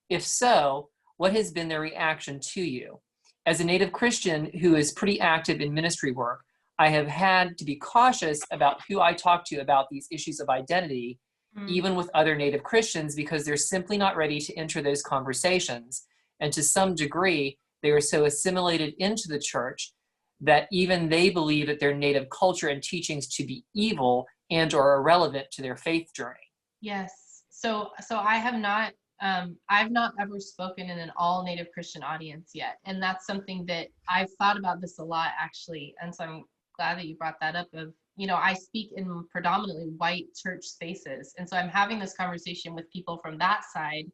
If so, what has been their reaction to you? As a Native Christian who is pretty active in ministry work, I have had to be cautious about who I talk to about these issues of identity, even with other Native Christians, because they're simply not ready to enter those conversations. And to some degree, they are so assimilated into the church that even they believe that their Native culture and teachings to be evil and or irrelevant to their faith journey. Yes. So I have not, I've not ever spoken in an all Native Christian audience yet. And that's something that I've thought about this a lot, actually. And so I'm glad that you brought that up of, you know, I speak in predominantly white church spaces. And so I'm having this conversation with people from that side,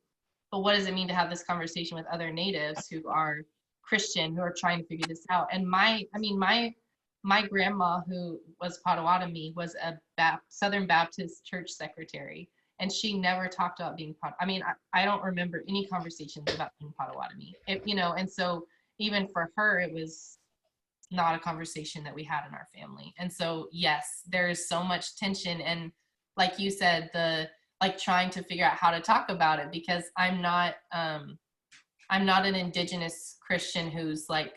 but what does it mean to have this conversation with other Natives who are Christian, who are trying to figure this out? And my grandma, who was Potawatomi, was a Southern Baptist church secretary, and she never talked about being I don't remember any conversations about being Potawatomi, you know, and so even for her, it was not a conversation that we had in our family. And so, yes, there is so much tension. And like you said, trying to figure out how to talk about it, because I'm not an Indigenous Christian who's like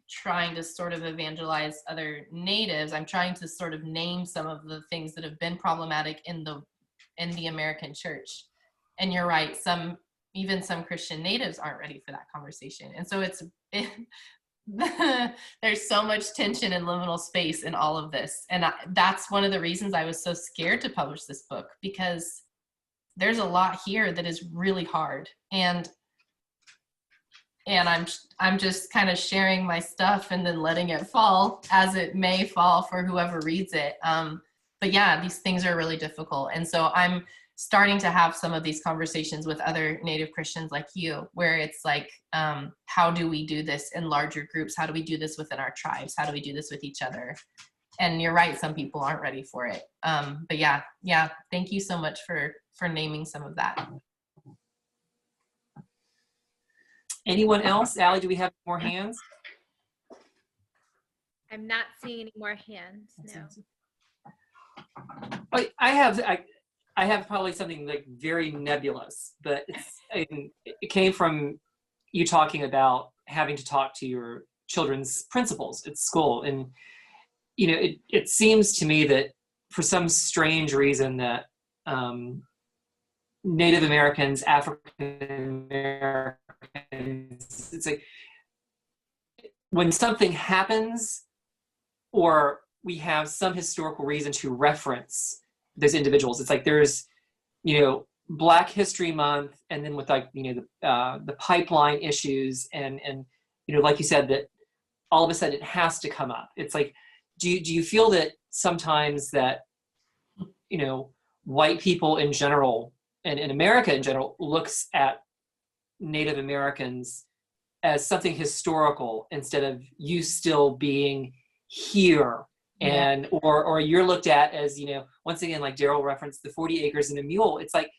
trying to sort of evangelize other Natives. I'm trying to sort of name some of the things that have been problematic in the American church. And you're right, even some Christian Natives aren't ready for that conversation. And so there's so much tension and liminal space in all of this. And that's one of the reasons I was so scared to publish this book, because there's a lot here that is really hard. And I'm just kind of sharing my stuff and then letting it fall as it may fall for whoever reads it. But yeah, these things are really difficult. And so I'm starting to have some of these conversations with other Native Christians like you, where it's like, how do we do this in larger groups? How do we do this within our tribes? How do we do this with each other? And you're right, some people aren't ready for it. But yeah, thank you so much for naming some of that. Anyone else? Allie, do we have more hands? I'm not seeing any more hands, no. I have probably something like very nebulous, but it came from you talking about having to talk to your children's principals at school. And, you know, it seems to me that for some strange reason that Native Americans, African Americans, it's like when something happens or we have some historical reason to reference those individuals, it's like there's, you know, Black History Month, and then with like, you know, the pipeline issues and you know, like you said, that all of a sudden it has to come up. It's like, do you feel that sometimes that, you know, white people in general and in America in general looks at Native Americans as something historical instead of you still being here? And or you're looked at as, you know, once again, like Daryl referenced the 40 acres and a mule. It's like,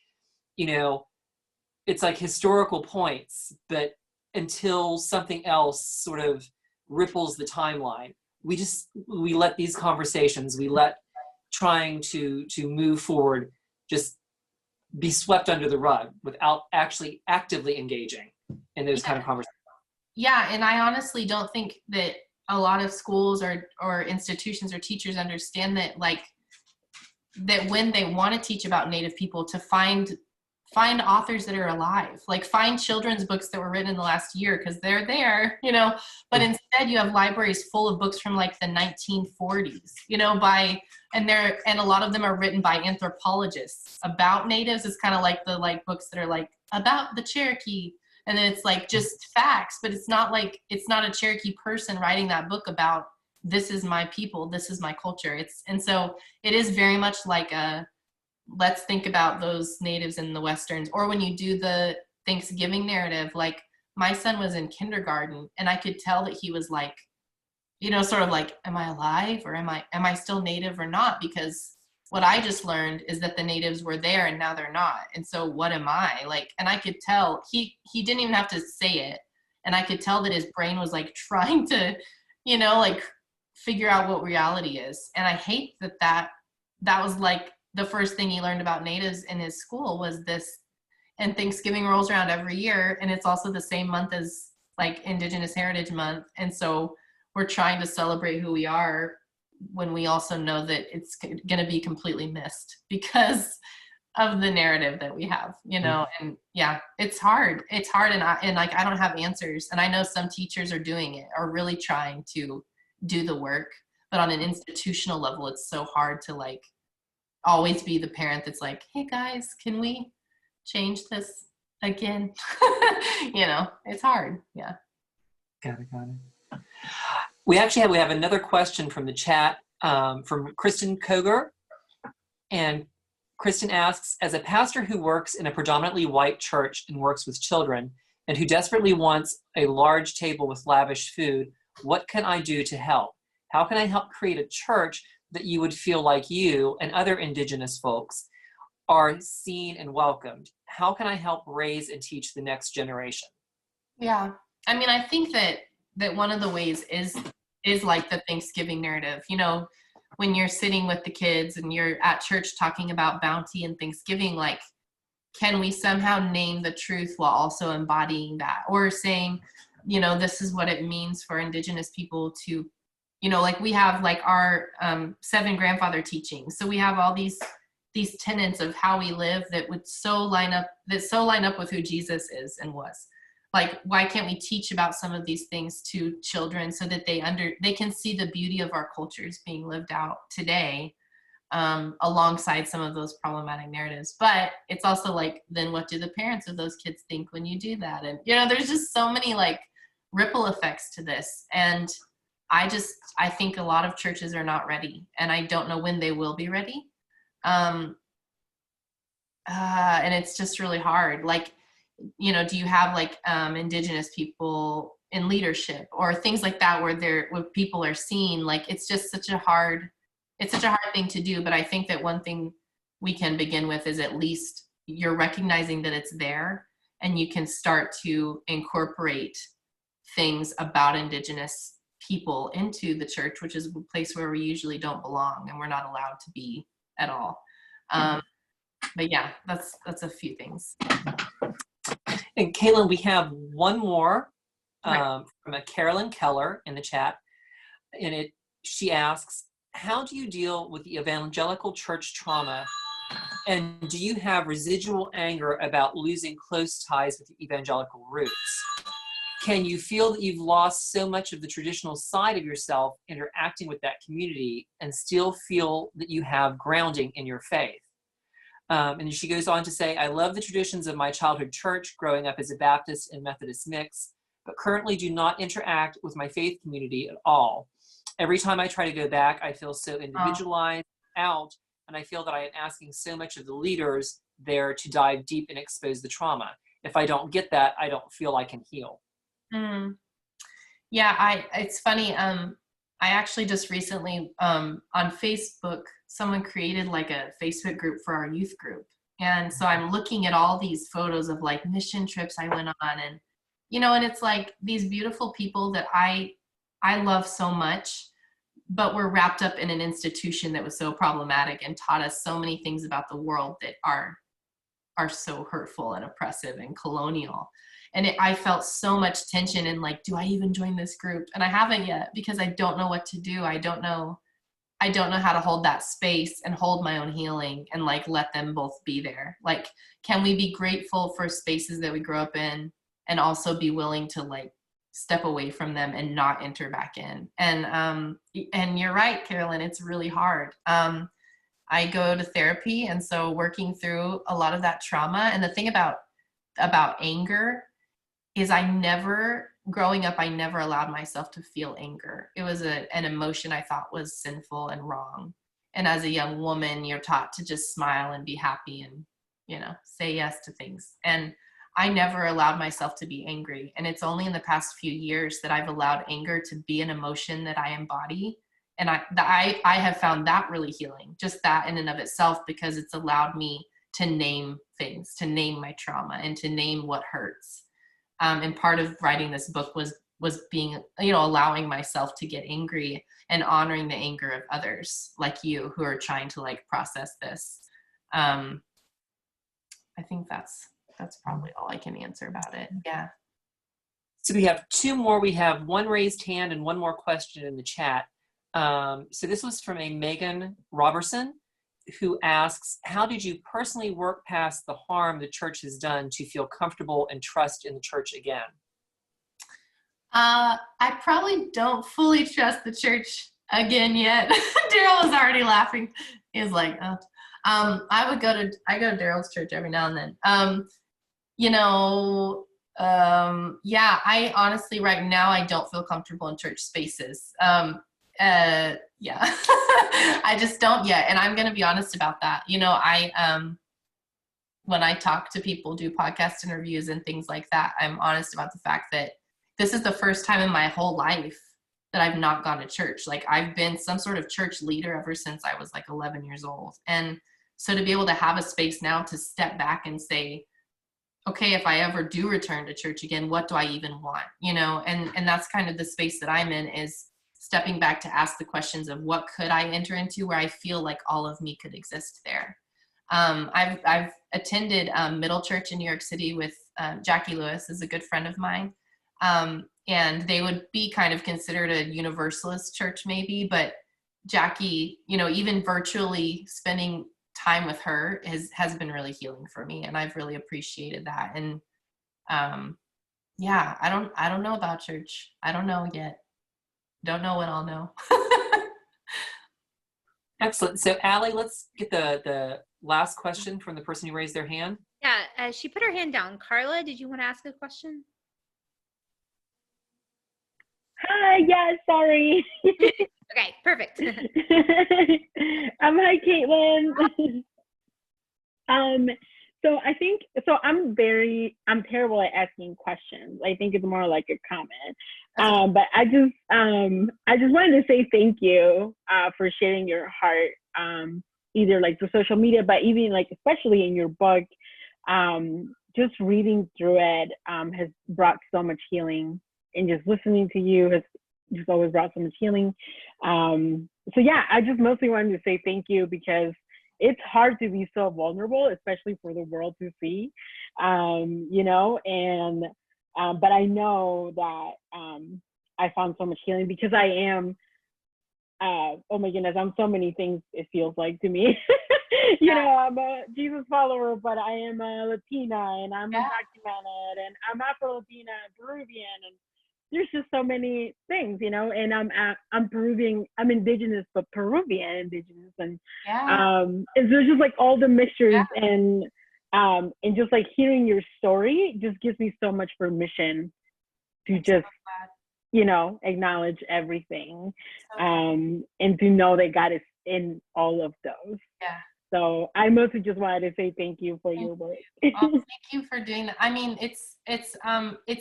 you know, it's like historical points, but until something else sort of ripples the timeline, we let these conversations, we let trying to move forward just be swept under the rug without actually actively engaging in those kind of conversations. Yeah, and I honestly don't think that a lot of schools or institutions or teachers understand that, like, that when they want to teach about Native people, to find find authors that are alive, like find children's books that were written in the last year because they're there, you know, but instead you have libraries full of books from like the 1940s, you know, and a lot of them are written by anthropologists about natives. It's kind of like the like books that are like about the Cherokee, and then it's like just facts, but it's not a Cherokee person writing that book about this is my people, this is my culture. And so it is very much like let's think about those natives in the Westerns. Or when you do the Thanksgiving narrative, like my son was in kindergarten and I could tell that he was like, you know, sort of like, am I alive or am I still native or not? Because what I just learned is that the natives were there and now they're not. And so what am I like? And I could tell he didn't even have to say it. And I could tell that his brain was like trying to, you know, like figure out what reality is. And I hate that was like the first thing he learned about natives in his school was this. And Thanksgiving rolls around every year, and it's also the same month as like Indigenous Heritage Month. And so we're trying to celebrate who we are when we also know that it's going to be completely missed because of the narrative that we have, you know. And yeah, it's hard. And like I don't have answers. And I know some teachers are doing it, are really trying to do the work, but on an institutional level, it's so hard to like always be the parent that's like, hey guys, can we change this again? You know, it's hard. Yeah. Got it. We have another question from the chat from Kristen Koger. And Kristen asks, as a pastor who works in a predominantly white church and works with children and who desperately wants a large table with lavish food, what can I do to help? How can I help create a church that you would feel like you and other Indigenous folks are seen and welcomed? How can I help raise and teach the next generation? Yeah, I mean, I think that one of the ways is like the Thanksgiving narrative. You know, when you're sitting with the kids and you're at church talking about bounty and Thanksgiving, like, can we somehow name the truth while also embodying that? Or saying, you know, this is what it means for Indigenous people to, you know, like we have like our 7 grandfather teachings. So we have all these tenets of how we live that would so line up with who Jesus is and was. Like, why can't we teach about some of these things to children so that they can see the beauty of our cultures being lived out today, alongside some of those problematic narratives? But it's also like, then what do the parents of those kids think when you do that? And, you know, there's just so many like ripple effects to this. And I think a lot of churches are not ready, and I don't know when they will be ready. And it's just really hard. Like, you know, do you have like Indigenous people in leadership or things like that where people are seen? Like, it's just such a hard thing to do. But I think that one thing we can begin with is at least you're recognizing that it's there, and you can start to incorporate things about Indigenous people into the church, which is a place where we usually don't belong and we're not allowed to be at all. But yeah, that's a few things. And Caitlin, we have one more from a Carolyn Keller in the chat. And she asks, how do you deal with the evangelical church trauma? And do you have residual anger about losing close ties with the evangelical roots? Can you feel that you've lost so much of the traditional side of yourself interacting with that community and still feel that you have grounding in your faith? And she goes on to say, I love the traditions of my childhood church, growing up as a Baptist and Methodist mix, but currently do not interact with my faith community at all. Every time I try to go back, I feel so individualized out, and I feel that I am asking so much of the leaders there to dive deep and expose the trauma. If I don't get that, I don't feel I can heal. Yeah, it's funny. I actually just recently on Facebook, someone created like a Facebook group for our youth group. And so I'm looking at all these photos of like mission trips I went on, and, you know, and it's like these beautiful people that I love so much, but were wrapped up in an institution that was so problematic and taught us so many things about the world that are so hurtful and oppressive and colonial. And I felt so much tension in like, do I even join this group? And I haven't yet because I don't know what to do. I don't know I don't know how to hold that space and hold my own healing and like let them both be there. Like, can we be grateful for spaces that we grew up in and also be willing to like step away from them and not enter back in? And you're right, Carolyn, it's really hard. I go to therapy, and so working through a lot of that trauma. And the thing about anger is growing up, I never allowed myself to feel anger. It was an emotion I thought was sinful and wrong. And as a young woman, you're taught to just smile and be happy and, you know, say yes to things. And I never allowed myself to be angry. And it's only in the past few years that I've allowed anger to be an emotion that I embody. And I have found that really healing, just that in and of itself, because it's allowed me to name things, to name my trauma, and to name what hurts. And part of writing this book was being, you know, allowing myself to get angry and honoring the anger of others like you who are trying to like process this. I think that's probably all I can answer about it. Yeah. So we have two more. We have one raised hand and one more question in the chat. So this was from a Megan Robertson, who asks, how did you personally work past the harm the church has done to feel comfortable and trust in the church again? I probably don't fully trust the church again yet. Daryl is already laughing. He's like, oh. I go to Daryl's church every now and then. You know, yeah, I honestly, right now, I don't feel comfortable in church spaces. Yeah, I just don't yet. And I'm going to be honest about that. You know, when I talk to people, do podcast interviews and things like that, I'm honest about the fact that this is the first time in my whole life that I've not gone to church. Like, I've been some sort of church leader ever since I was like 11 years old. And so to be able to have a space now to step back and say, okay, if I ever do return to church again, what do I even want? You know, and that's kind of the space that I'm in, is stepping back to ask the questions of what could I enter into where I feel like all of me could exist there. I've attended Middle Church in New York City with Jackie Lewis, is a good friend of mine. And they would be kind of considered a universalist church maybe, but Jackie, you know, even virtually spending time with her has been really healing for me. And I've really appreciated that. And yeah, I don't know about church. I don't know yet. Don't know when I'll know. Excellent. So Allie, let's get the last question from the person who raised their hand. Yeah, she put her hand down. Carla, did you want to ask a question? Hi, yeah, sorry. Okay, perfect. Hi, Caitlin. So I think, so I'm terrible at asking questions. I think it's more like a comment. But I just wanted to say thank you for sharing your heart, either like through social media, but even like, especially in your book. Just reading through it has brought so much healing, and just listening to you has just always brought so much healing. So yeah, I just mostly wanted to say thank you, because it's hard to be so vulnerable, especially for the world to see, you know, and, but I know that I found so much healing, because I am, oh my goodness, I'm so many things, it feels like to me. You know, I'm a Jesus follower, but I am a Latina, and I'm undocumented, and I'm Afro-Latina and Peruvian, and there's just so many things, you know, and I'm Peruvian, I'm Indigenous, but Peruvian Indigenous, and and so there's just like all the mixtures, and just like hearing your story just gives me so much permission to just, you know, acknowledge everything, and to know that God is in all of those. Yeah. So I mostly just wanted to say thank you for your work. Thank you for doing that. I mean, it's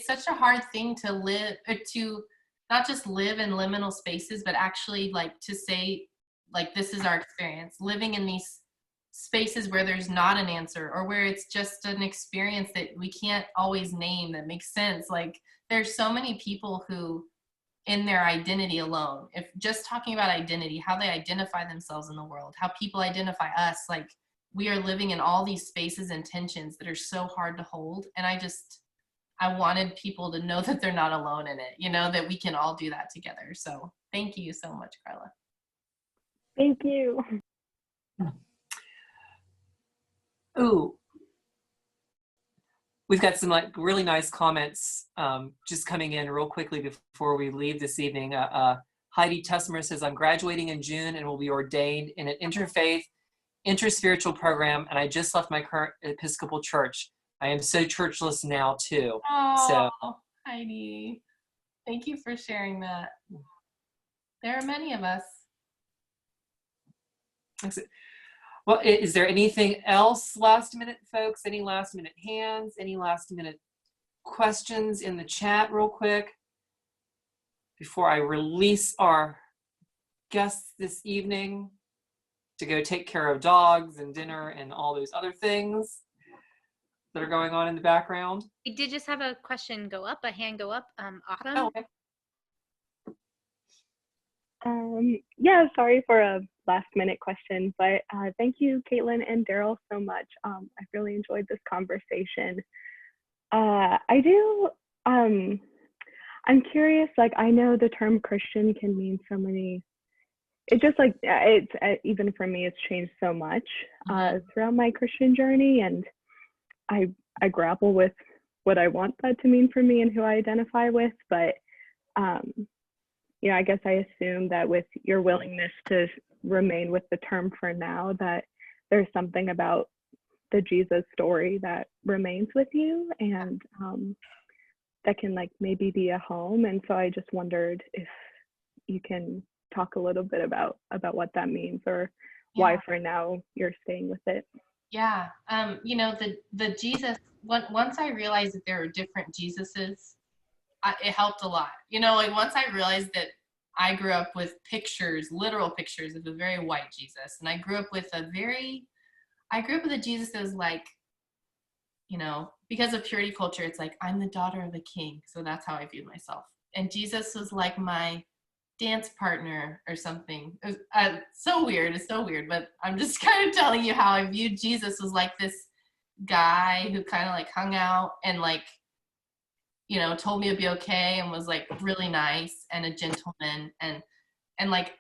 such a hard thing to live, to not just live in liminal spaces, but actually like to say, like, this is our experience, living in these spaces where there's not an answer, or where it's just an experience that we can't always name that makes sense. Like, there's so many people who, in their identity alone, if just talking about identity, how they identify themselves in the world, how people identify us, like, we are living in all these spaces and tensions that are so hard to hold. And I wanted people to know that they're not alone in it, you know, that we can all do that together. So thank you so much, Carla. Thank you. Ooh, we've got some like really nice comments just coming in real quickly before we leave this evening. Heidi Tusmer says, I'm graduating in June and will be ordained in an interfaith, interspiritual program, and I just left my current Episcopal church. I am so churchless now too. Oh, So, Heidi, thank you for sharing that. There are many of us. well, is there anything else last minute, folks? Any last minute hands? Any last minute questions in the chat real quick before I release our guests this evening to go take care of dogs and dinner and all those other things that are going on in the background? We did just have a question go up, a hand go up. Autumn. Oh, okay. Yeah, sorry for a last minute question, but thank you, Caitlin and Daryl, so much. I've really enjoyed this conversation. I'm curious, like, I know the term Christian can mean so many, it just like, it's even for me, it's changed so much throughout my Christian journey, and I grapple with what I want that to mean for me and who I identify with, but you know, I guess I assume that with your willingness to remain with the term for now, that there's something about the Jesus story that remains with you, and that can like maybe be a home. And so I just wondered if you can talk a little bit about what that means, or why for now you're staying with it. Yeah, you know, the Jesus, once I realized that there were different Jesuses, it helped a lot. You know, like once I realized that I grew up with pictures, literal pictures of a very white Jesus, and I grew up with a Jesus that was like, you know, because of purity culture, it's like, I'm the daughter of a king, so that's how I viewed myself. And Jesus was like my dance partner or something. It was so weird. It's so weird, but I'm just kind of telling you how I viewed Jesus was like this guy who kind of like hung out and like, you know, told me it'd be okay and was like really nice and a gentleman, and like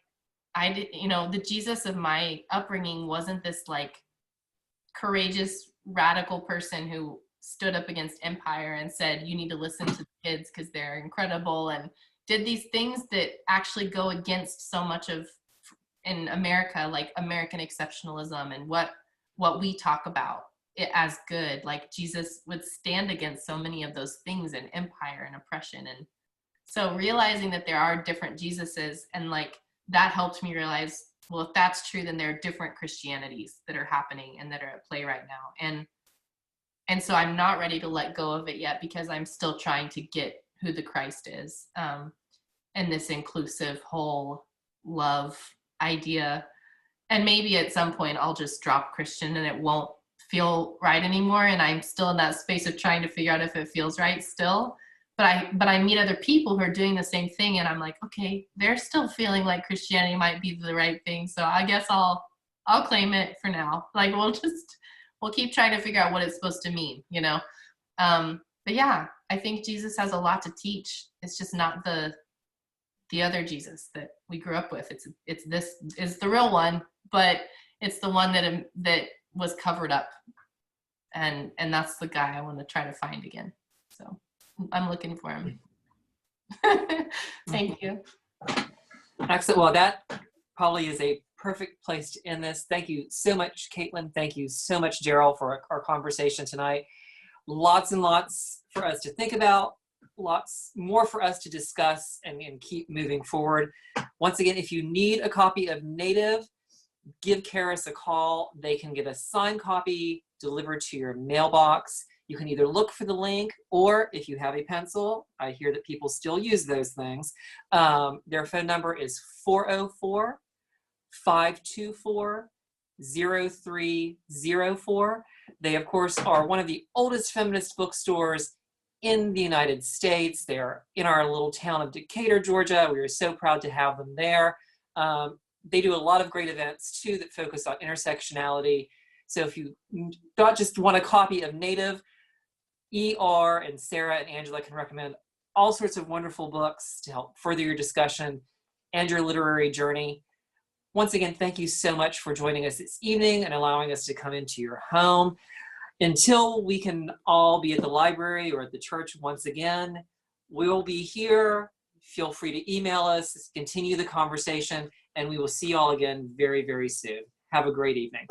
I did, you know, the Jesus of my upbringing wasn't this like courageous radical person who stood up against empire and said you need to listen to the kids because they're incredible, and did these things that actually go against so much of in America, like American exceptionalism and what we talk about it as good. Like Jesus would stand against so many of those things in empire and oppression. And so realizing that there are different Jesuses, and like that helped me realize, well, if that's true, then there are different Christianities that are happening and that are at play right now. And so I'm not ready to let go of it yet, because I'm still trying to get who the Christ is, and this inclusive whole love idea. And maybe at some point I'll just drop Christian and it won't feel right anymore, and I'm still in that space of trying to figure out if it feels right still. But I meet other people who are doing the same thing, and I'm like, okay, they're still feeling like Christianity might be the right thing, so I guess I'll claim it for now. Like we'll keep trying to figure out what it's supposed to mean, you know. But yeah, I think Jesus has a lot to teach. It's just not the other Jesus that we grew up with. It's this is the real one, but it's the one that was covered up, and that's the guy I want to try to find again. So I'm looking for him. Thank you. Excellent. Well, that probably is a perfect place to end this. Thank you so much, Caitlin. Thank you so much, Daryl, for our conversation tonight. Lots and lots for us to think about, lots more for us to discuss and keep moving forward. Once again, if you need a copy of Native, give Karis a call. They can get a signed copy delivered to your mailbox. You can either look for the link, or if you have a pencil, I hear that people still use those things. Their phone number is 404-524-0304. They, of course, are one of the oldest feminist bookstores in the United States. They're in our little town of Decatur, Georgia. We are so proud to have them there. They do a lot of great events too that focus on intersectionality. So if you not just want a copy of Native, ER and Sarah and Angela can recommend all sorts of wonderful books to help further your discussion and your literary journey. Once again, thank you so much for joining us this evening and allowing us to come into your home. Until we can all be at the library or at the church once again, we'll be here. Feel free to email us, continue the conversation, and we will see you all again very, very soon. Have a great evening.